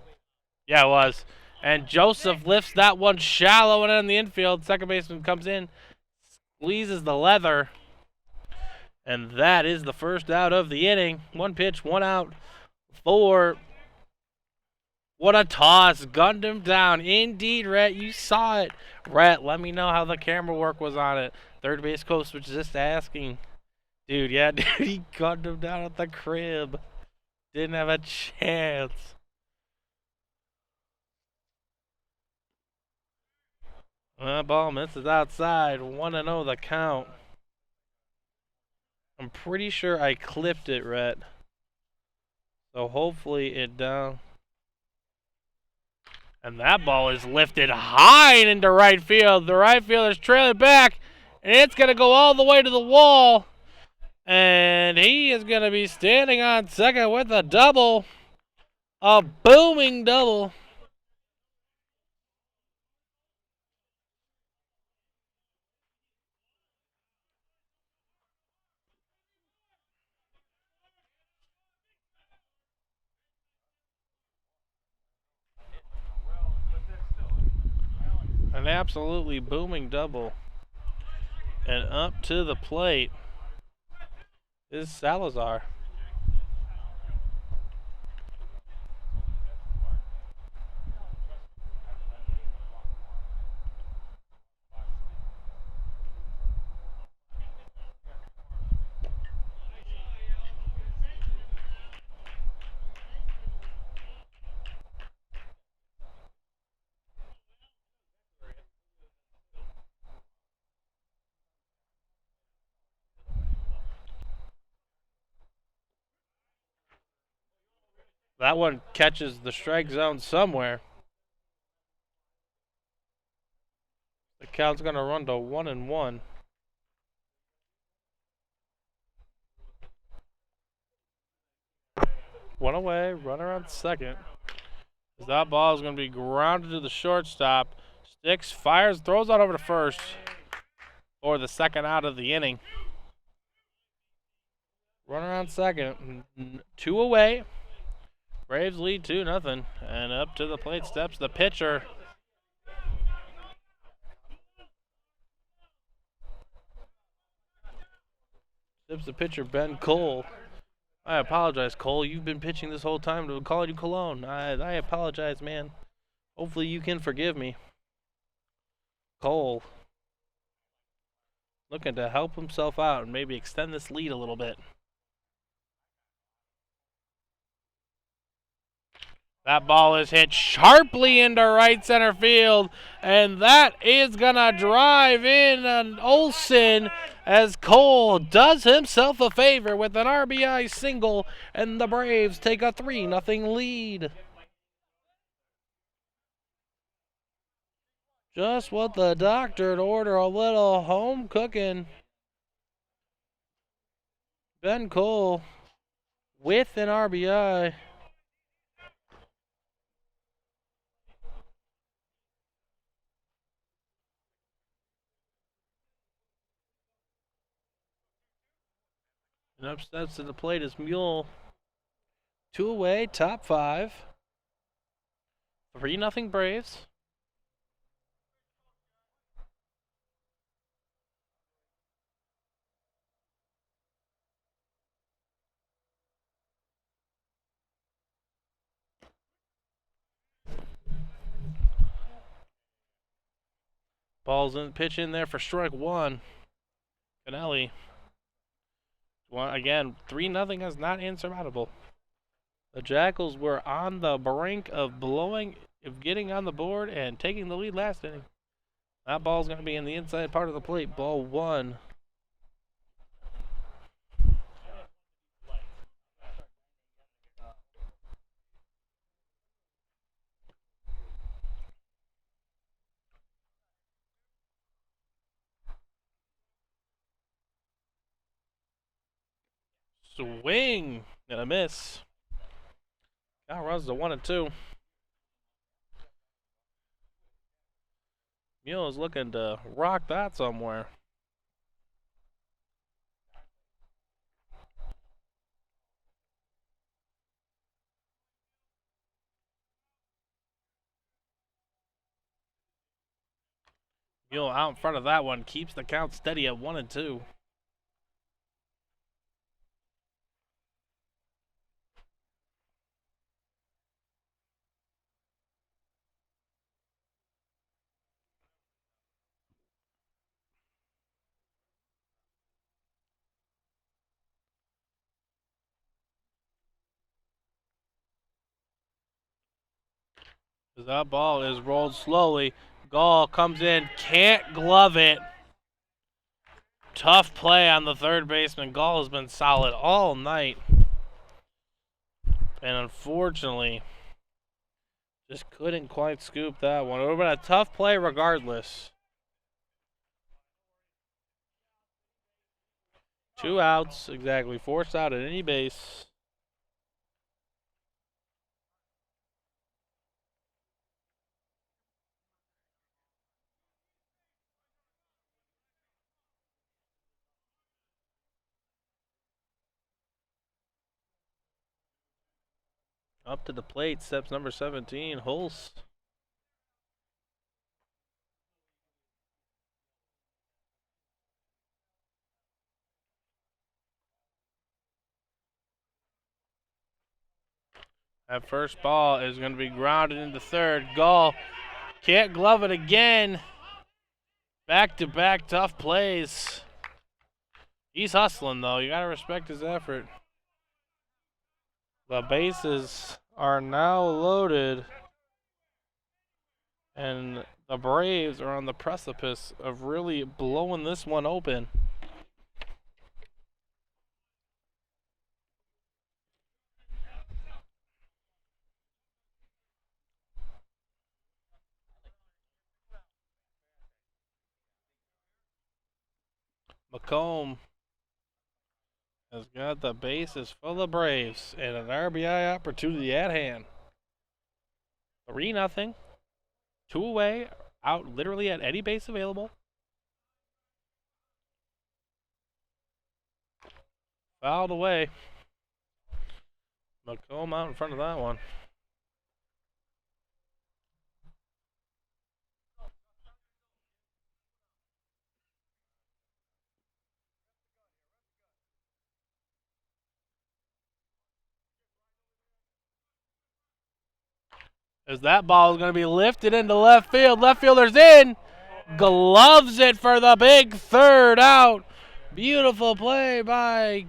it was. And Joseph lifts that one shallow and in the infield. Second baseman comes in, squeezes the leather. And that is the first out of the inning. 1 pitch, 1 out. 4. What a toss. Gunned him down. Indeed, Rhett. You saw it. Rhett, let me know how the camera work was on it. Third base coach was just asking. Dude, yeah, dude, he gunned him down at the crib. Didn't have a chance. That ball misses outside. 1-0 the count. I'm pretty sure I clipped it, Rhett. So hopefully it down. And that ball is lifted high into right field. The right fielder's trailing back. And it's going to go all the way to the wall. And he is going to be standing on second with a double. A booming double. absolutely booming double. And up to the plate is Salazar. That one catches the strike zone somewhere. The count's going to run to 1-1. One away, runner on second. That ball is going to be grounded to the shortstop. Sticks, fires, throws out over to first. Or the second out of the inning. Runner on second. 2 away. Braves lead 2-0. And up to the plate steps the pitcher. Steps the pitcher, Ben Cole. I apologize, Cole. You've been pitching this whole time to call you Cologne. I apologize, man. Hopefully you can forgive me. Cole looking to help himself out and maybe extend this lead a little bit. That ball is hit sharply into right center field, and that is going to drive in an Olsen as Cole does himself a favor with an RBI single, and the Braves take a 3-0 lead. Just what the doctor'd order, a little home cooking. Ben Cole with an RBI. And up steps to the plate is Mule. 2 away, top 5. 3-0 Braves. Ball's in, pitch in there for strike 1. Finelli. Again, 3-0 is not insurmountable. The Jackals were on the brink of getting on the board and taking the lead last inning. That ball's going to be in the inside part of the plate. Ball 1. Swing and a miss. Now runs to 1-2. Mule is looking to rock that somewhere. Mule out in front of that one keeps the count steady at 1-2. That ball is rolled slowly. Gall comes in, can't glove it. Tough play on the third baseman. Gall has been solid all night. And unfortunately, just couldn't quite scoop that one. It would have been a tough play regardless. 2 outs, exactly. Forced out at any base. Up to the plate, steps number 17, Hulse. That first ball is going to be grounded into third. Gall can't glove it again. Back-to-back tough plays. He's hustling, though. You got to respect his effort. The bases are now loaded. And the Braves are on the precipice of really blowing this one open. McComb has got the bases full of Braves and an RBI opportunity at hand. 3-0. 2 away, out literally at any base available. Fouled away. McComb out in front of that one. As that ball is going to be lifted into left field. Left fielder's in. Gloves it for the big third out. Beautiful play by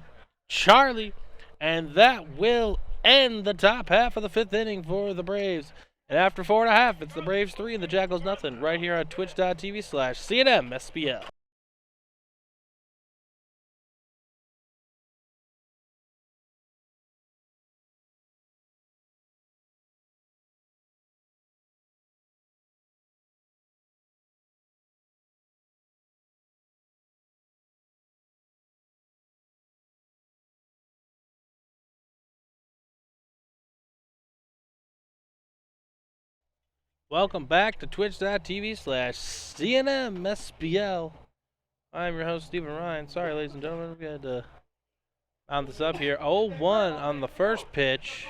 Charlie. And that will end the top half of the 5th inning for the Braves. And after 4.5, it's the Braves 3 and the Jackals nothing. Right here on twitch.tv/CNMSBL. Welcome back to twitch.tv/CNMSBL. I'm your host, Stephen Ryan. Sorry, ladies and gentlemen, we had to mount this up here. 0-1 on the first pitch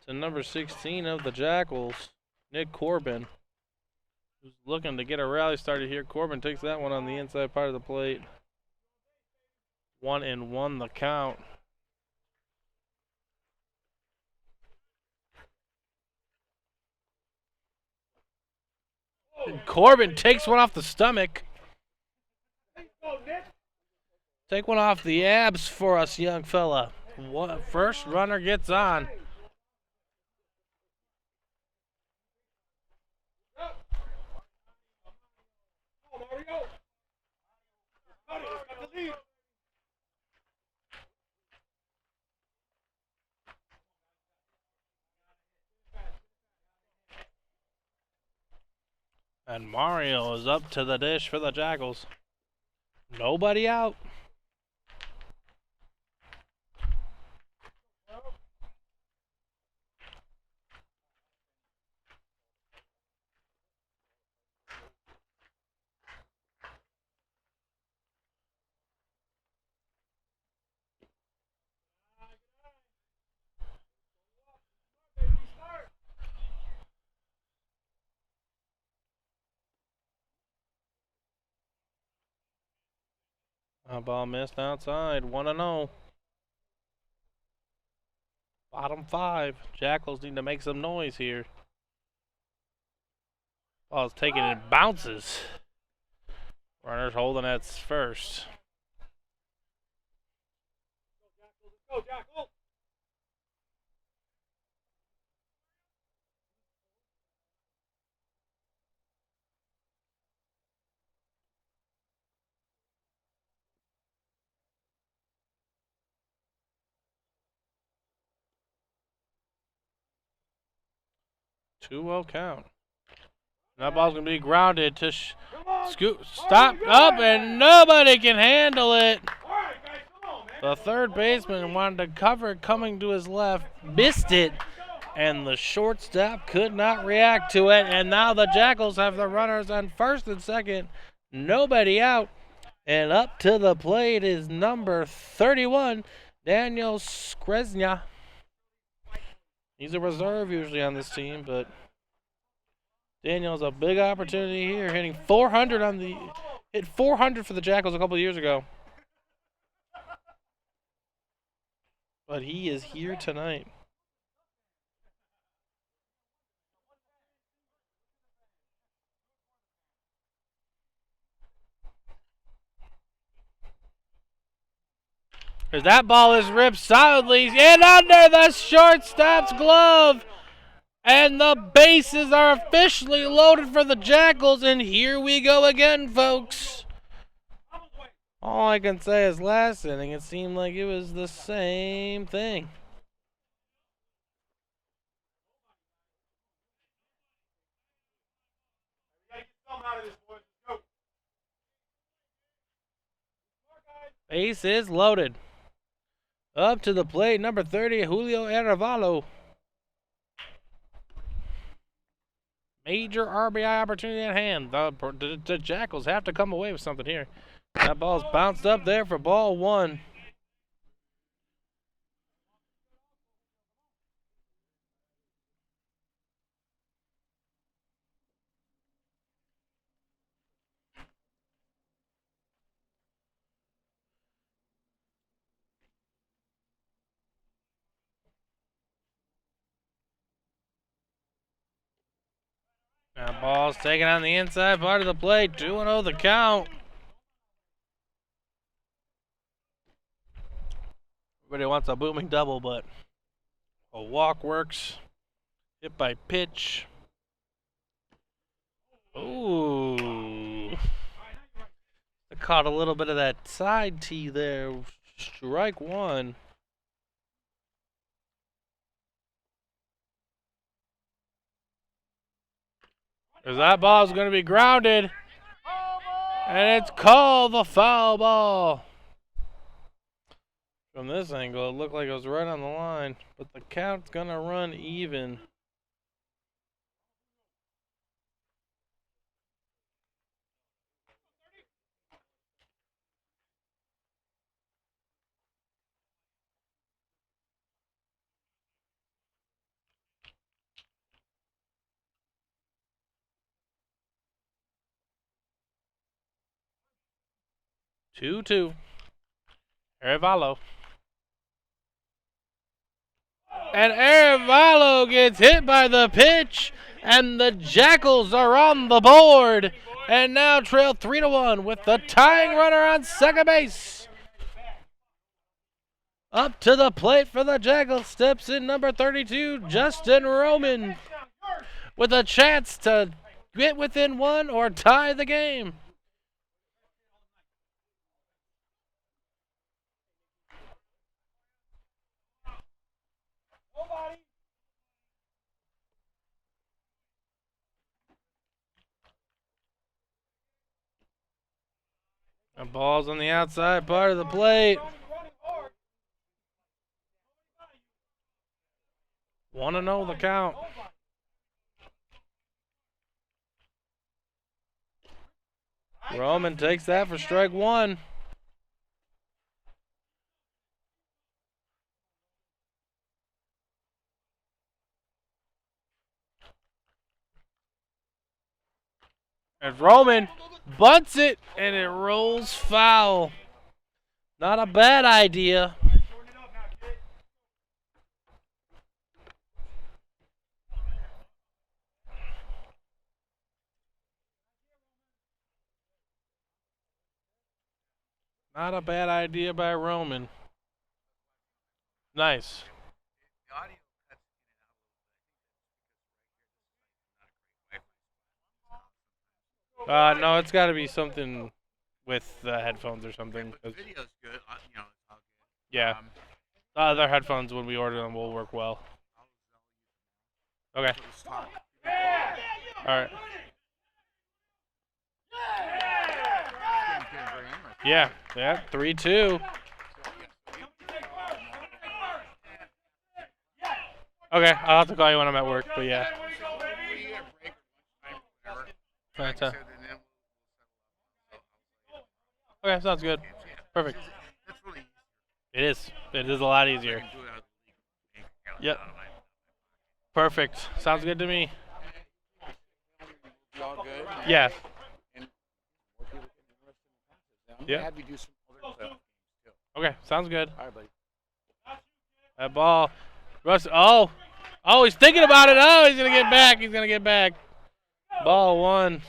to number 16 of the Jackals, Nick Corbin, who's looking to get a rally started here. Corbin takes that one on the inside part of the plate. 1-1 the count. And Corbin takes one off the stomach. Take one off the abs for us, young fella. First runner gets on. And Mario is up to the dish for the Jackals. Nobody out. A ball missed outside. 1-0. Bottom 5. Jackals need to make some noise here. Ball's taken and bounces. Runner's holding at first. Go, Jackals! 2-0 count. That ball's going to be grounded to scoot, stop up, and nobody can handle it. The third baseman wanted to cover it coming to his left, missed it, and the shortstop could not react to it. And now the Jackals have the runners on first and second, nobody out. And up to the plate is number 31, Daniel Skresnya. He's a reserve usually on this team, but Daniel's a big opportunity here, hitting 400 hit 400 for the Jackals a couple of years ago. But he is here tonight. As that ball is ripped solidly and under the shortstop's glove. And the bases are officially loaded for the Jackals, and here we go again, folks. All I can say is last inning, it seemed like it was the same thing. Base is loaded. Up to the plate, number 30, Julio Arevalo. Major RBI opportunity at hand. The Jackals have to come away with something here. That ball's bounced up there for ball one. That ball's taken on the inside part of the plate. 2-0 the count. Everybody wants a booming double, but a walk works. Hit by pitch. Ooh. I caught a little bit of that side tee there. Strike one. As that ball's going to be grounded. And it's called the foul ball. From this angle, it looked like it was right on the line. But the count's going to run even. Two. Arevalo. And Arevalo gets hit by the pitch. And the Jackals are on the board. And now trail 3-1 with the tying runner on second base. Up to the plate for the Jackals steps in number 32, Justin Roman, with a chance to get within one or tie the game. The ball's on the outside part of the plate. 1-0 the count. Roman takes that for strike one. And Roman bunts it, and it rolls foul. Not a bad idea. Not a bad idea by Roman. Nice. No, it's got to be something with the headphones or something. The video's good. It's all good. Yeah. Their headphones, when we order them, will work well. Okay. All right. Yeah. 3-2. Okay, I'll have to call you when I'm at work, but yeah. Okay, sounds good. Perfect. It is. It is a lot easier. Yep. Perfect. Sounds good to me. Yeah. Yeah. Okay, sounds good. All right, buddy. That ball. Russ. Oh, he's thinking about it. Oh, he's gonna get back. He's gonna get back. Ball one.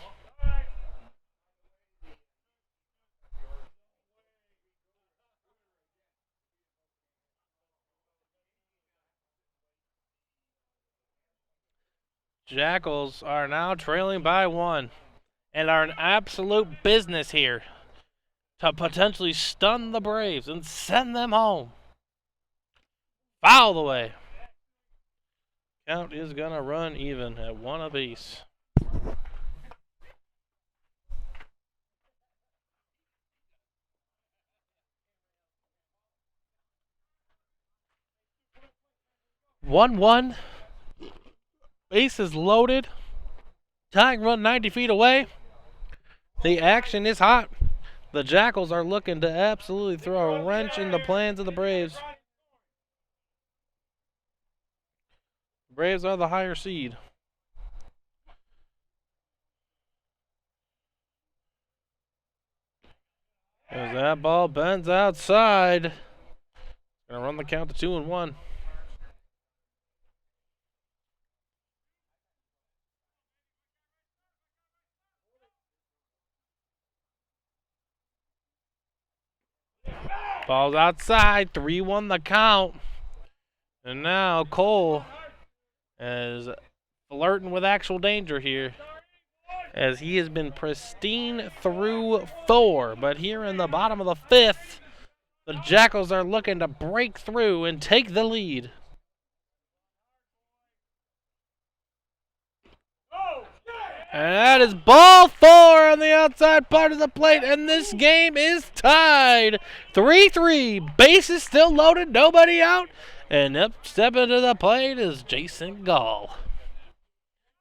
Jackals are now trailing by 1 and are in absolute business here to potentially stun the Braves and send them home. Foul away. Count is going to run even at 1 apiece. One. Base is loaded. Tying run 90 feet away. The action is hot. The Jackals are looking to absolutely throw a wrench in the plans of the Braves. Braves are the higher seed. As that ball bends outside. Gonna run the count to 2-1. Ball's outside, 3-1 the count. And now Cole is flirting with actual danger here, as he has been pristine through 4. But here in the bottom of the 5th, the Jackals are looking to break through and take the lead. And that is ball 4 on the outside part of the plate, and this game is tied. 3-3. Bases still loaded, nobody out. And up stepping to the plate is Jason Gall.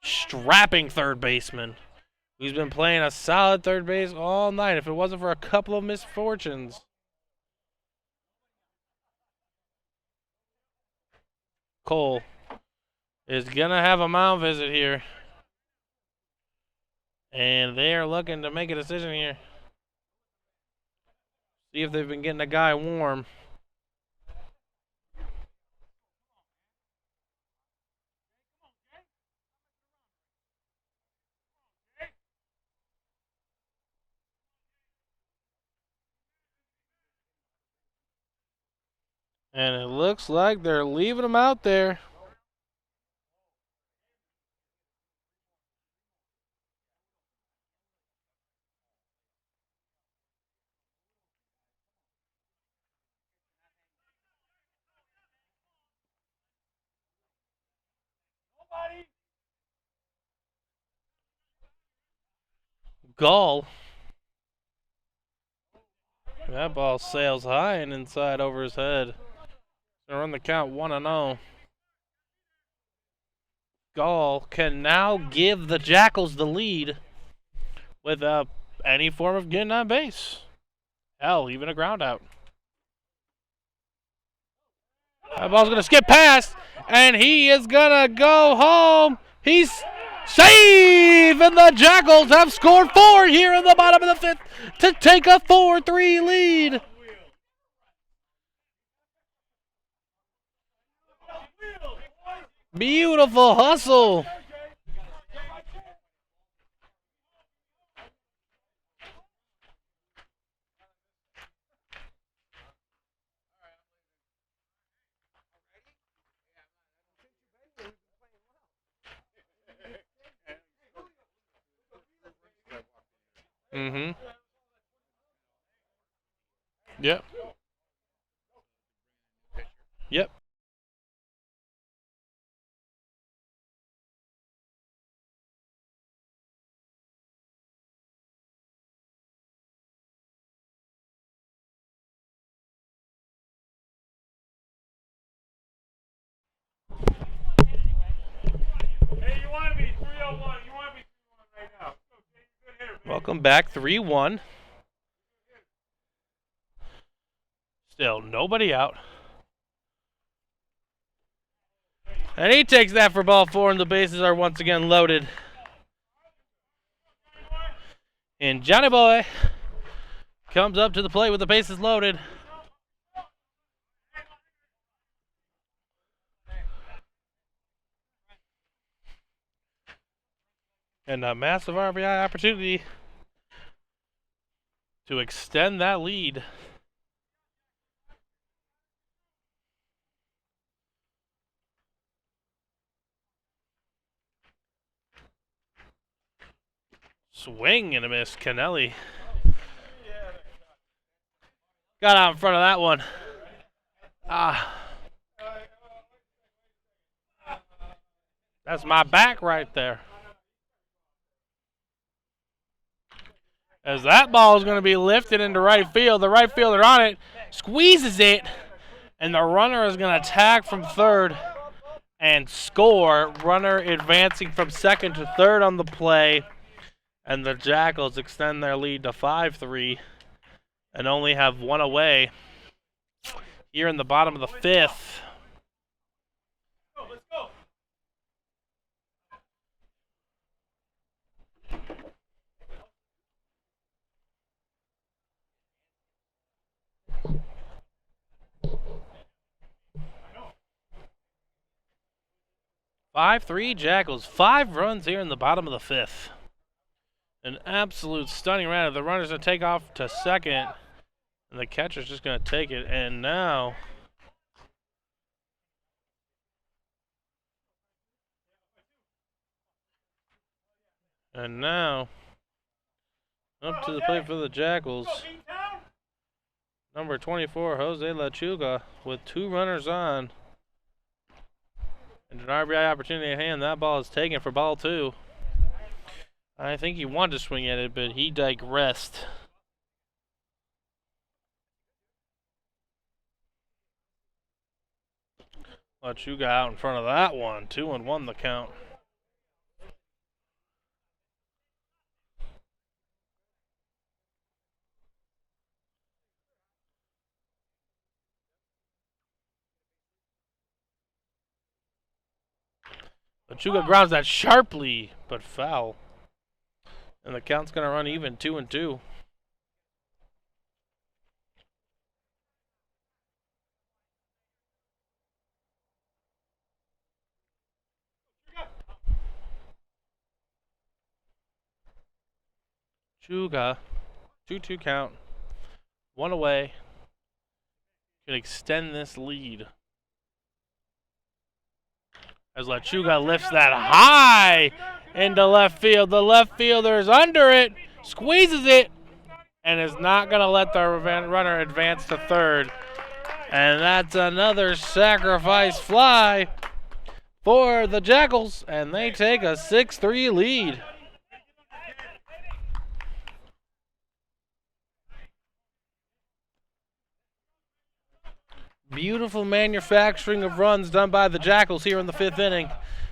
Strapping third baseman, who's been playing a solid third base all night if it wasn't for a couple of misfortunes. Cole is going to have a mound visit here. And they are looking to make a decision here. See if they've been getting a guy warm. And it looks like they're leaving him out there. Gall. That ball sails high and inside over his head. Gonna run the count 1-0. Gall can now give the Jackals the lead without any form of getting on base. Hell, even a ground out. That ball's gonna skip past, and he is gonna go home. He's safe, and the Jackals have scored 4 here in the bottom of the 5th to take a 4-3 lead. Beautiful hustle. Mm-hmm. Yep. Yep. Hey, you want to be 301. You want to be 301 right now. Good hitter, man. Welcome back, 3-1. Still nobody out. And he takes that for ball 4, and the bases are once again loaded. And Johnny Boy comes up to the plate with the bases loaded. And a massive RBI opportunity to extend that lead. Swing and a miss. Kennelly got out in front of that one. That's my back right there. As that ball is going to be lifted into right field. The right fielder on it squeezes it, and the runner is going to tag from third and score. Runner advancing from second to third on the play, and the Jackals extend their lead to 5-3 and only have one away here in the bottom of the fifth. Let's go. 5-3 Jackals. 5 runs here in the bottom of the fifth. An absolute stunning round. The runner's going to take off to second, and the catcher's just going to take it. And now up to the plate for the Jackals. Number 24, Jose Machuga, with 2 runners on. And an RBI opportunity at hand. That ball is taken for ball 2. I think he wanted to swing at it, but he digressed. Machuga out in front of that one. 2-1 the count. Machuga grounds that sharply, but foul. And the count's going to run even, 2-2. Machuga, 2-2 count. 1 away. Can extend this lead. As Machuga lifts that high into left field. The left fielder is under it, squeezes it, and is not going to let the runner advance to third. And that's another sacrifice fly for the Jackals, and they take a 6-3 lead. Beautiful manufacturing of runs done by the Jackals here in the 5th inning.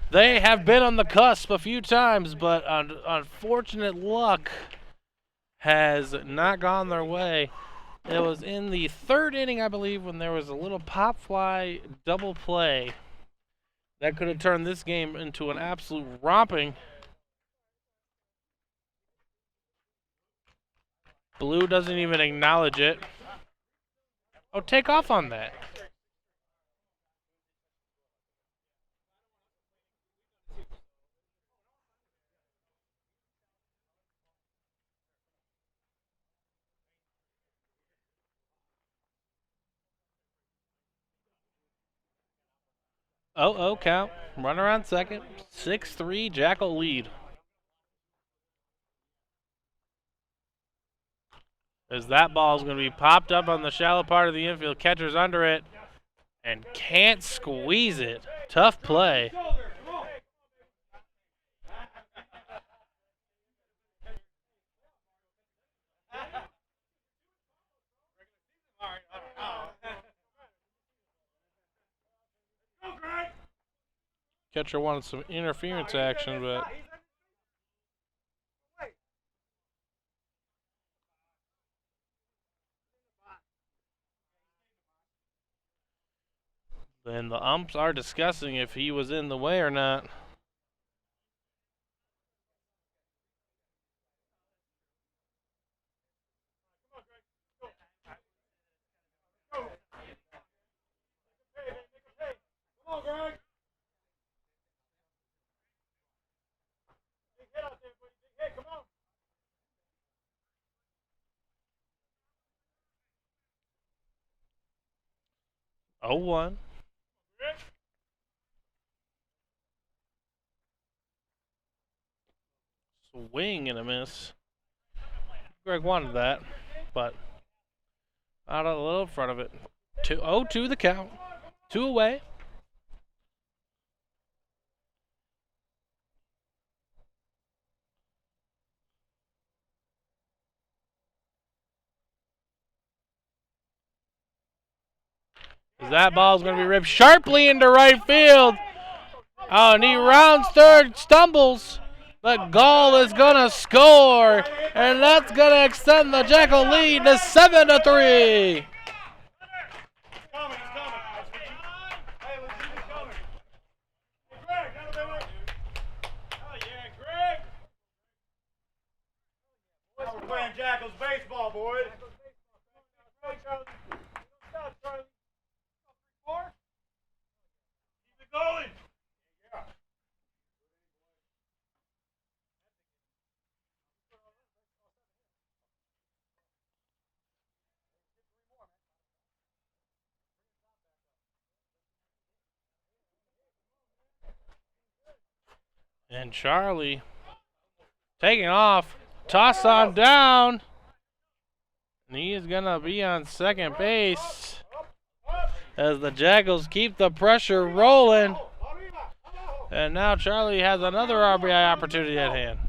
They have been on the cusp a few times, but unfortunate luck has not gone their way. It was in the 3rd inning, I believe, when there was a little pop fly double play that could have turned this game into an absolute romping. Blue doesn't even acknowledge it. Oh, take off on that. Oh, count. Runner on second. 6-3 Jackal lead. As that ball is going to be popped up on the shallow part of the infield. Catcher's under it and can't squeeze it. Tough play. Catcher wanted some interference action, but then the umps are discussing if he was in the way or not. Come on, Greg. 0-1. Swing and a miss. Greg wanted that, but out a little in front of it. 2-0-2 the count. 2 away. That ball's going to be ripped sharply into right field. Oh, and he rounds third, stumbles. But Gall is going to score, and that's going to extend the Jackal lead to 7-3. We're playing Jackals baseball, boys. Keep it going. And Charlie taking off. Toss on down. And he is going to be on second base as the Jackals keep the pressure rolling. And now Charlie has another RBI opportunity at hand.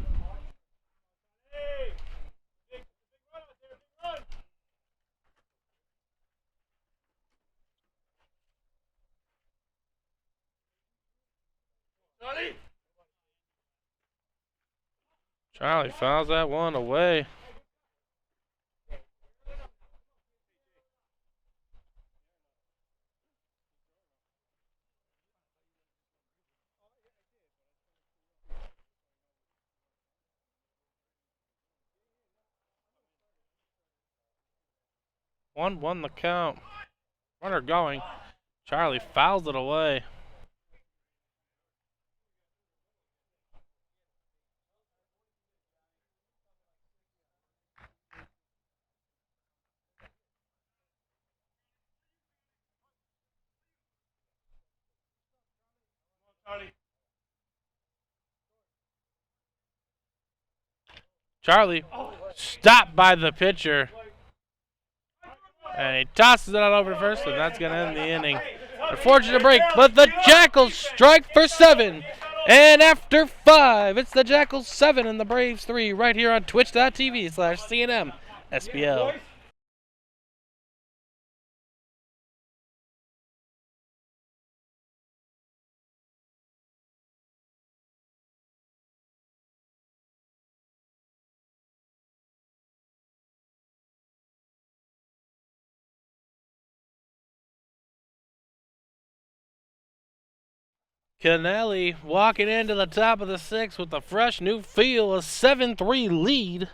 Charlie fouls that one away. Won the count. Runner going. Charlie fouls it away. Charlie stopped by the pitcher. And he tosses it out over to first, and that's going to end the inning. Unfortunate break, but the Jackals strike for 7. And after 5, it's the Jackals 7 and the Braves 3 right here on twitch.tv/CNMSBL. Kennelly walking into the top of the 6th with a fresh new feel, a 7-3 lead.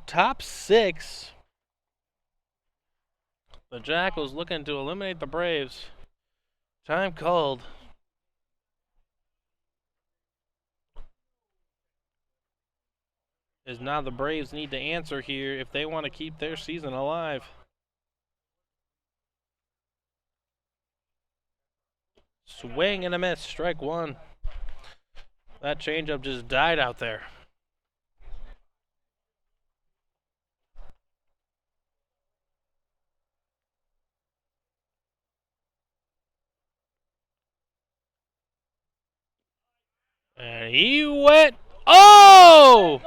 Top 6. The Jackals looking to eliminate the Braves. Time called. Is now the Braves need to answer here if they want to keep their season alive. Swing and a miss, strike 1. That changeup just died out there. And he went. Oh!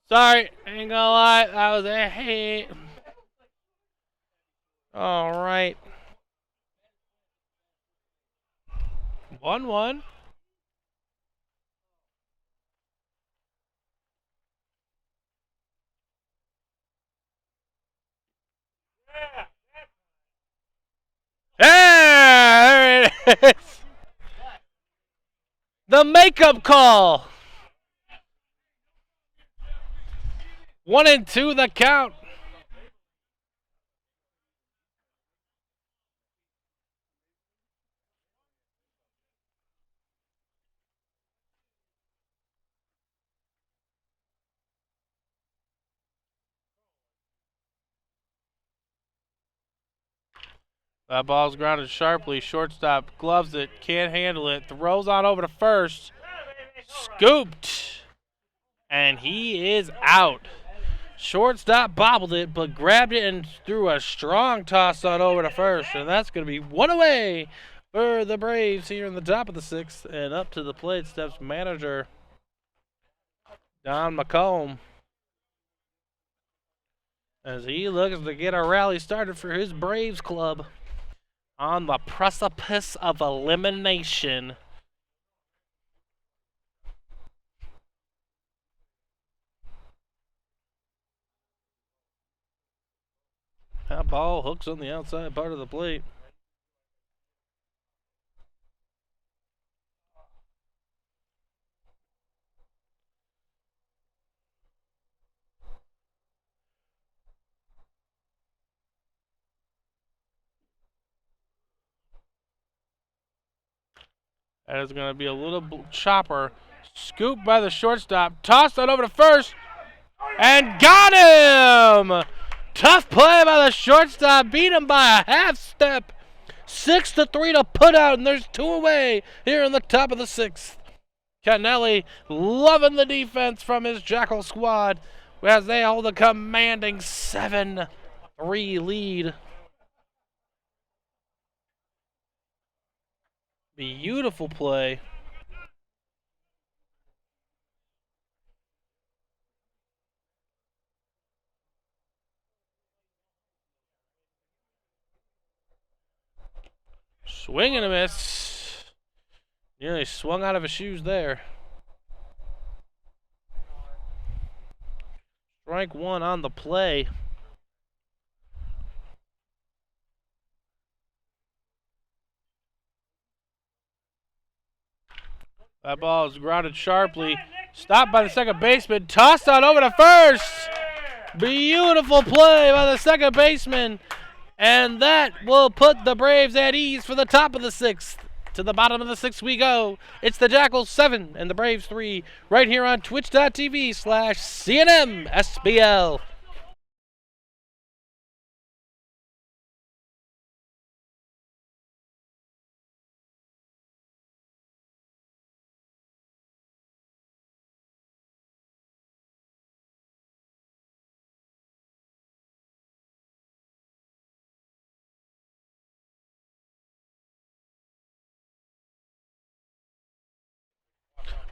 Sorry, ain't gonna lie, that was a hit. All right. 1-1. Yeah, there it is. The makeup call. 1-2 the count. That ball's grounded sharply. Shortstop gloves it, can't handle it. Throws on over to first. Scooped. And he is out. Shortstop bobbled it, but grabbed it and threw a strong toss on over to first. And that's going to be one away for the Braves here in the top of the sixth. And up to the plate steps manager Don McComb, as he looks to get a rally started for his Braves club on the precipice of elimination. That ball hooks on the outside part of the plate. That is going to be a little chopper. Scooped by the shortstop. Tossed it over to first. And got him! Tough play by the shortstop. Beat him by a half step. 6-3 to put out, and there's two away here in the top of the sixth. Canelli loving the defense from his Jackal squad as they hold a commanding 7-3 lead. Beautiful play. Swing and a miss. Nearly swung out of his shoes there. Strike one on the play. That ball is grounded sharply. Stopped by the second baseman. Tossed out over to first. Beautiful play by the second baseman. And that will put the Braves at ease for the top of the sixth. To the bottom of the sixth we go. It's the Jackals 7 and the Braves 3 right here on twitch.tv/CNMSBL.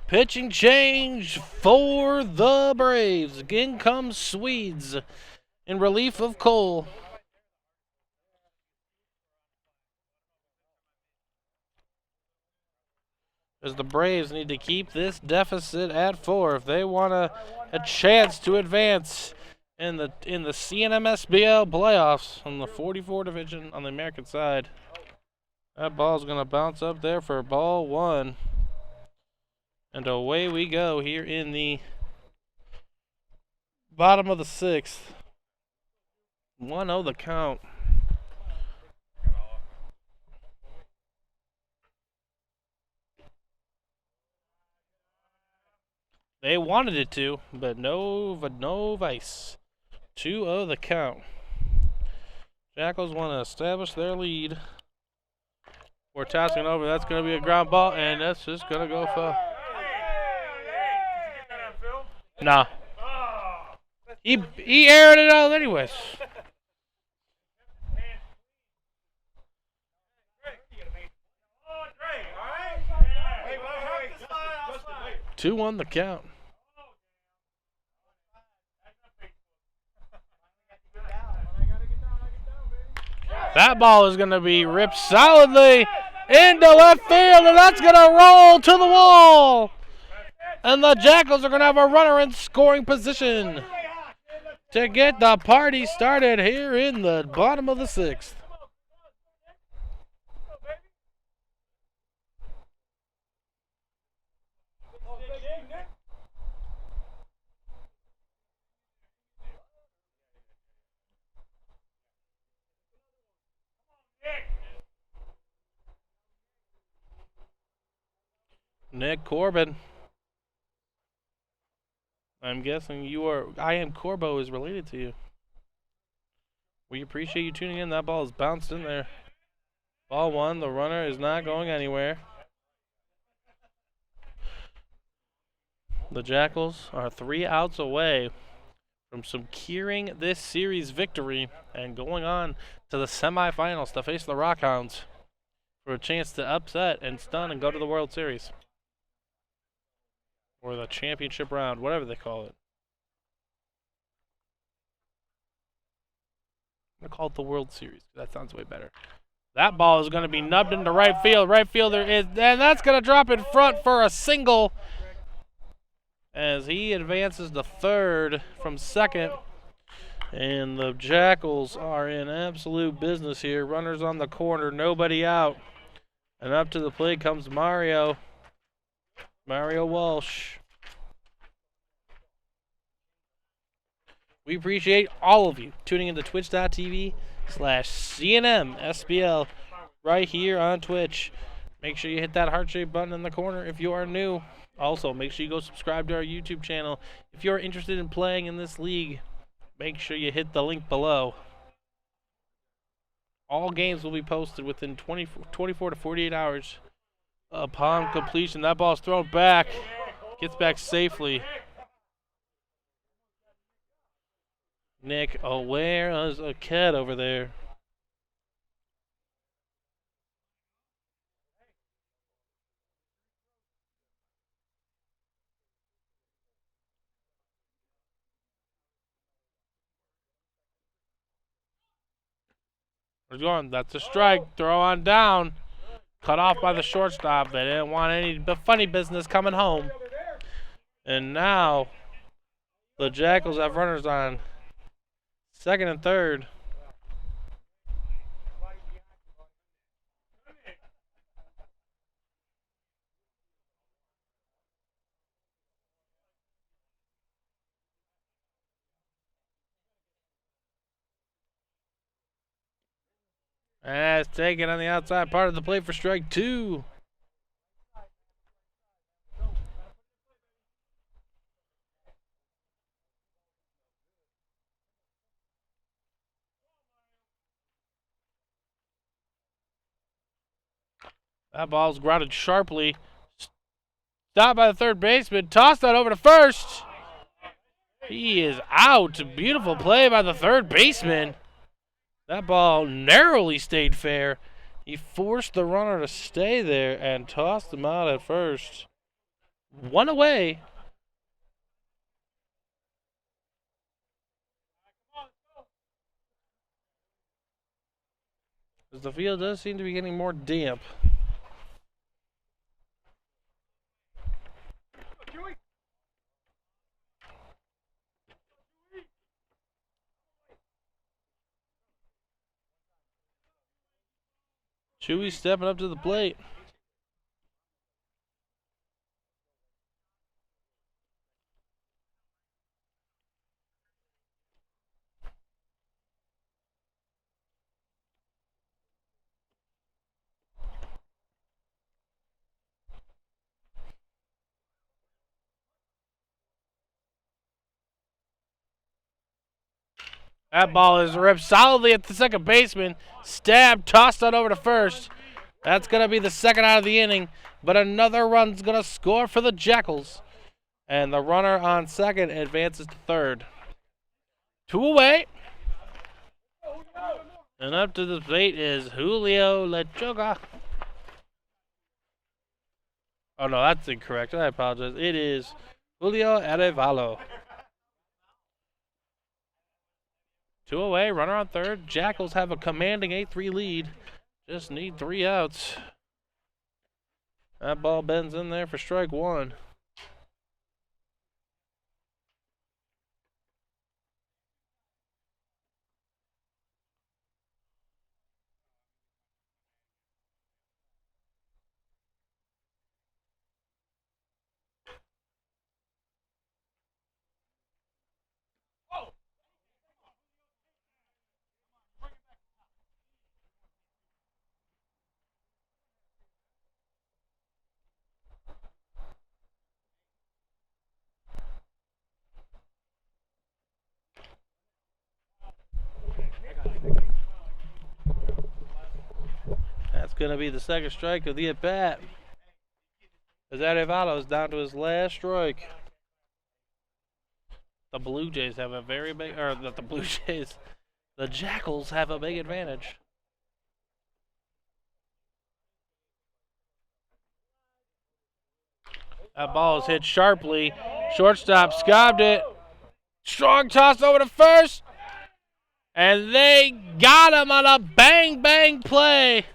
Pitching change for the Braves. Again comes Swedes in relief of Cole. As the Braves need to keep this deficit at 4 if they want a chance to advance in the CNMSBL playoffs on the 44 division on the American side. That ball's going to bounce up there for ball 1. And away we go here in the bottom of the 6th. 1-0 the count. They wanted it to, but no vice. 2-0 the count. Jackals want to establish their lead. We're tossing over. That's going to be a ground ball, and that's just going to go foul. Nah. He aired it out anyways. Two on the count. That ball is going to be ripped solidly into left field, and that's going to roll to the wall. And the Jackals are going to have a runner in scoring position to get the party started here in the bottom of the 6th. Nick Corbin. I'm guessing I Am Corbo is related to you. We appreciate you tuning in. That ball is bounced in there. Ball one. The runner is not going anywhere. The Jackals are 3 outs away from securing this series victory and going on to the semifinals to face the Rockhounds for a chance to upset and stun and go to the World Series. Or the championship round, whatever they call it. I'm going to call it the World Series. That sounds way better. That ball is going to be nubbed into right field. Right fielder is, and that's going to drop in front for a single as he advances to third from second. And the Jackals are in absolute business here. Runners on the corner, nobody out. And up to the plate comes Mario Walsh. We appreciate all of you tuning into twitch.tv/CNMSBL right here on Twitch. Make sure you hit that heart-shaped button in the corner if you are new. Also, make sure you go subscribe to our YouTube channel. If you're interested in playing in this league, make sure you hit the link below. All games will be posted within 24 to 48 hours upon completion. That ball's thrown back. Gets back safely. Nick, oh, where is a cat over there? Where's going? That's a strike. Throw on down. Cut off by the shortstop. They didn't want any funny business coming home. And now the Jackals have runners on second and third. And it's taken on the outside part of the plate for strike two. That ball's grounded sharply. Stopped by the third baseman. Tossed that over to first. He is out. Beautiful play by the third baseman. That ball narrowly stayed fair. He forced the runner to stay there and tossed him out at first. One away. As the field does seem to be getting more damp. Chewy stepping up to the plate. That ball is ripped solidly at the second baseman. Stabbed, tossed on over to first. That's going to be the second out of the inning. But another run's going to score for the Jackals. And the runner on second advances to third. 2 away. And up to the plate is Julio Machuga. Oh, no, that's incorrect. I apologize. It is Julio Arevalo. 2 away, runner on third. Jackals have a commanding 8-3 lead. Just need 3 outs. That ball bends in there for strike one. going to be the second strike of the at-bat. As Arevalo is down to his last strike. The Blue Jays have a very big, or not the Blue Jays, the Jackals have a big advantage. That ball is hit sharply. Shortstop scobbed it. Strong toss over to first. And they got him on a bang play.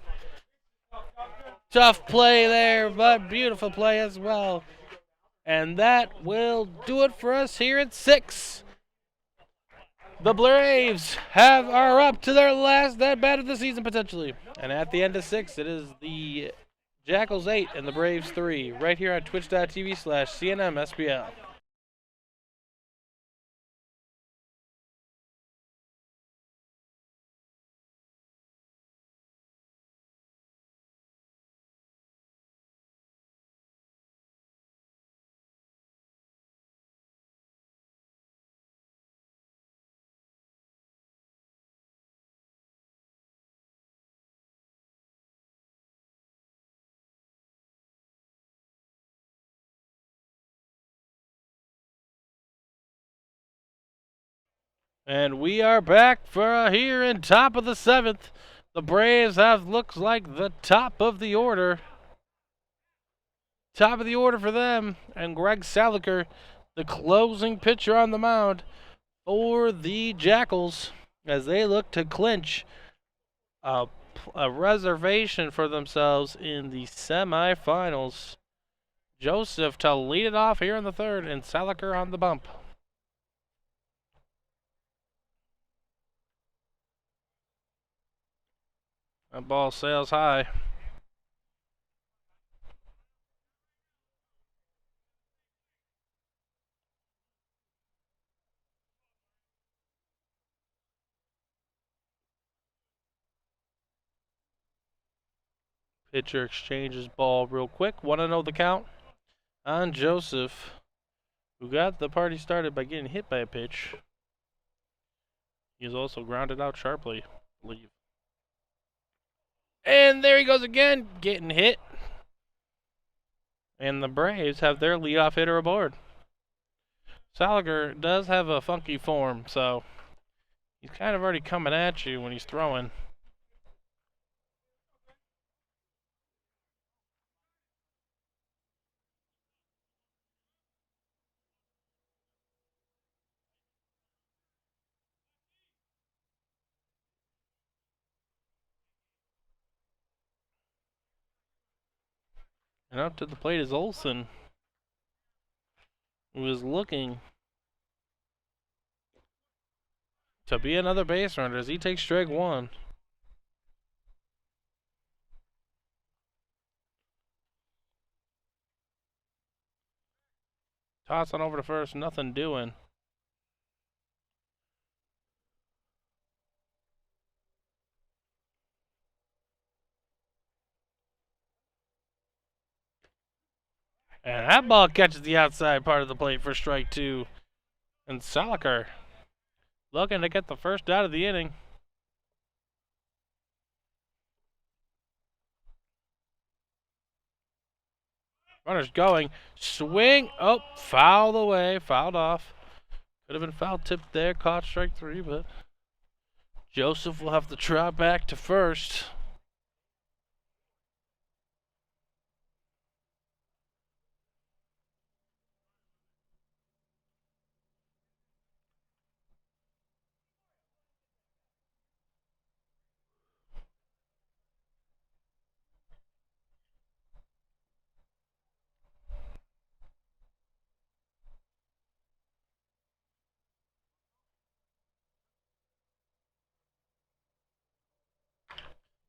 Tough play there, but beautiful play as well. And that will do it for us here at 6. The Braves are up to their last at-bat of the season potentially. And at the end of 6, it is the Jackals 8 and the Braves 3, right here on twitch.tv/CNMSBL. And we are back for here in top of the 7th. The Braves looks like the top of the order. Top of the order for them. And Greg Salakar, the closing pitcher on the mound for the Jackals, as they look to clinch a reservation for themselves in the semifinals. Joseph to lead it off here in the 3rd, and Salakar on the bump. That ball sails high. Pitcher exchanges ball real quick. Want to know the count on Joseph, who got the party started by getting hit by a pitch. He's also grounded out sharply, I believe. And there he goes again, getting hit. And the Braves have their leadoff hitter aboard. Salakar does have a funky form, so he's kind of already coming at you when he's throwing. And up to the plate is Olsen, who is looking to be another base runner as he takes strike 1. Toss on over to first, nothing doing. And that ball catches the outside part of the plate for strike 2. And Salakar looking to get the first out of the inning. Runner's going. Swing. Oh, fouled away. Fouled off. Could have been foul tipped there. Caught strike 3, but Joseph will have to try back to first.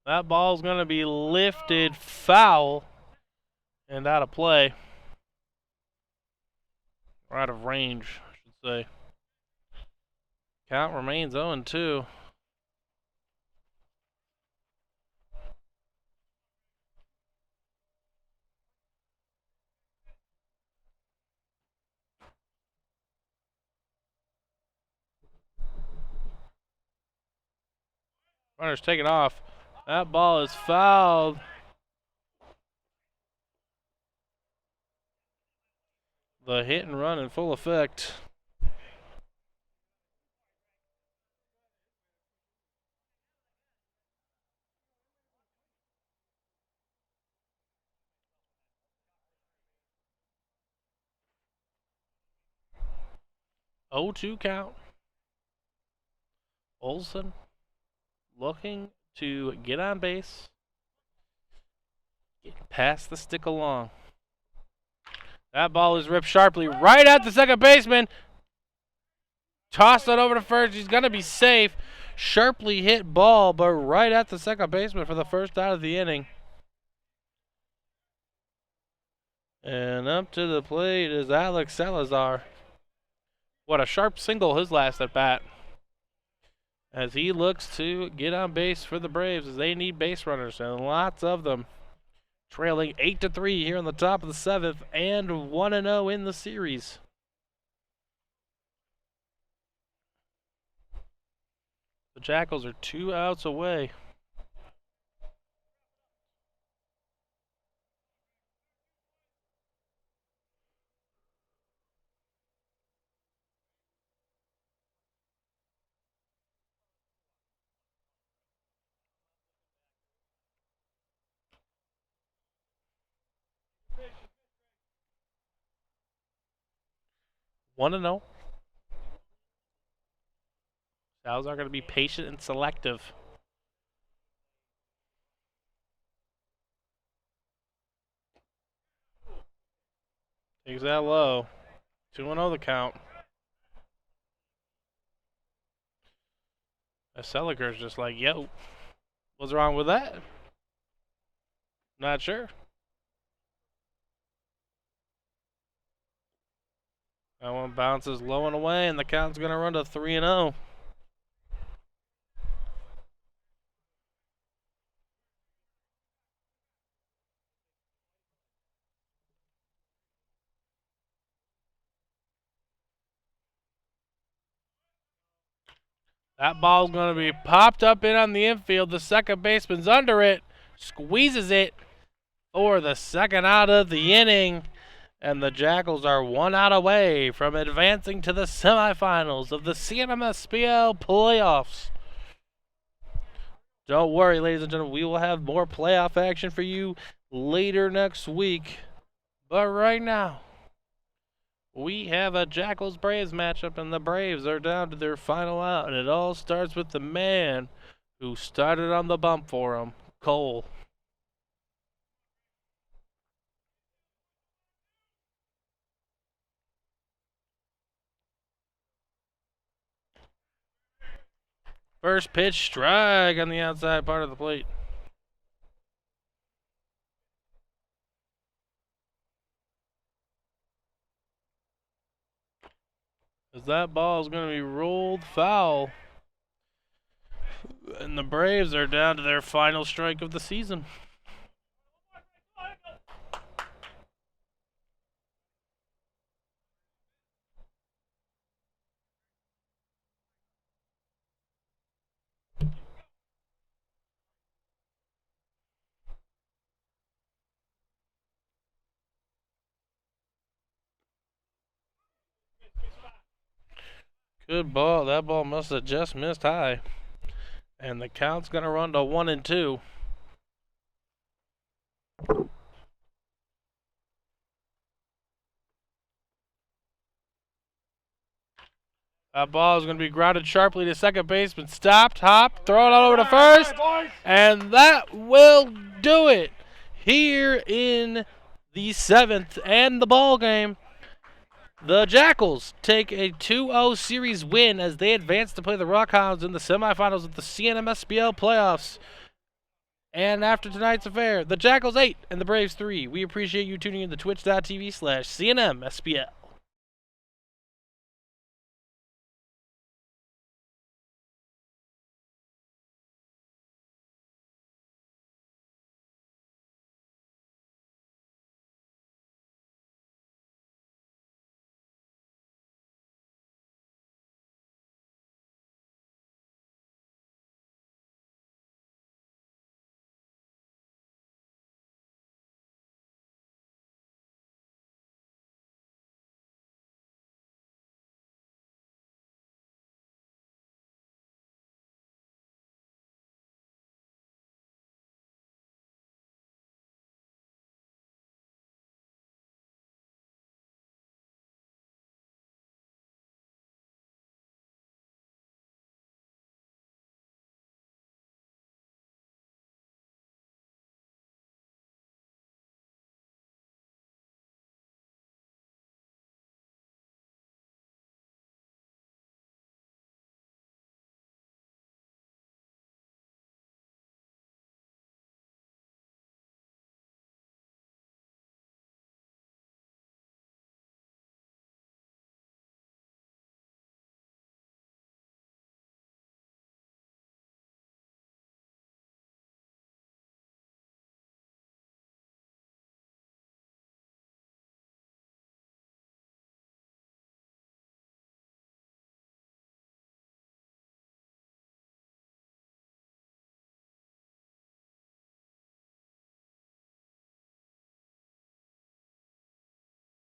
That ball's going to be lifted foul and out of play. Or out of range, I should say. Count remains 0-2. Runner's taken off. That ball is fouled. The hit and run in full effect. Oh-2 count. Olsen looking to get on base. Get past the stick along. That ball is ripped sharply right at the second baseman. Tossed it over to first. He's going to be safe. Sharply hit ball, but right at the second baseman for the first out of the inning. And up to the plate is Alex Salazar. What a sharp single his last at bat. As he looks to get on base for the Braves as they need base runners, and lots of them. Trailing 8-3 here on the top of the 7th and 1-0 in the series. The Jackals are 2 outs away. One to 0. Salazar going to be patient and selective. Takes that low. 2-0 the count. Salakar's just like, yo, what's wrong with that? Not sure. That one bounces low and away, and the count's going to run to 3-0. That ball's going to be popped up in on the infield. The second baseman's under it, squeezes it for the second out of the inning. And the Jackals are 1 out away from advancing to the semifinals of the CNMSBL playoffs. Don't worry, ladies and gentlemen, we will have more playoff action for you later next week. But right now, we have a Jackals-Braves matchup, and the Braves are down to their final out. And it all starts with the man who started on the bump for them, Cole. First pitch, strike on the outside part of the plate. As that ball is going to be rolled foul. And the Braves are down to their final strike of the season. Good ball. That ball must have just missed high. And the count's going to run to 1-2. That ball is going to be grounded sharply to second baseman. Stopped, hopped, throw it all over to first. And that will do it here in the 7th and the ball game. The Jackals take a 2-0 series win as they advance to play the Rockhounds in the semifinals of the CNMSBL playoffs. And after tonight's affair, the Jackals 8 and the Braves 3. We appreciate you tuning in to twitch.tv/CNMSBL.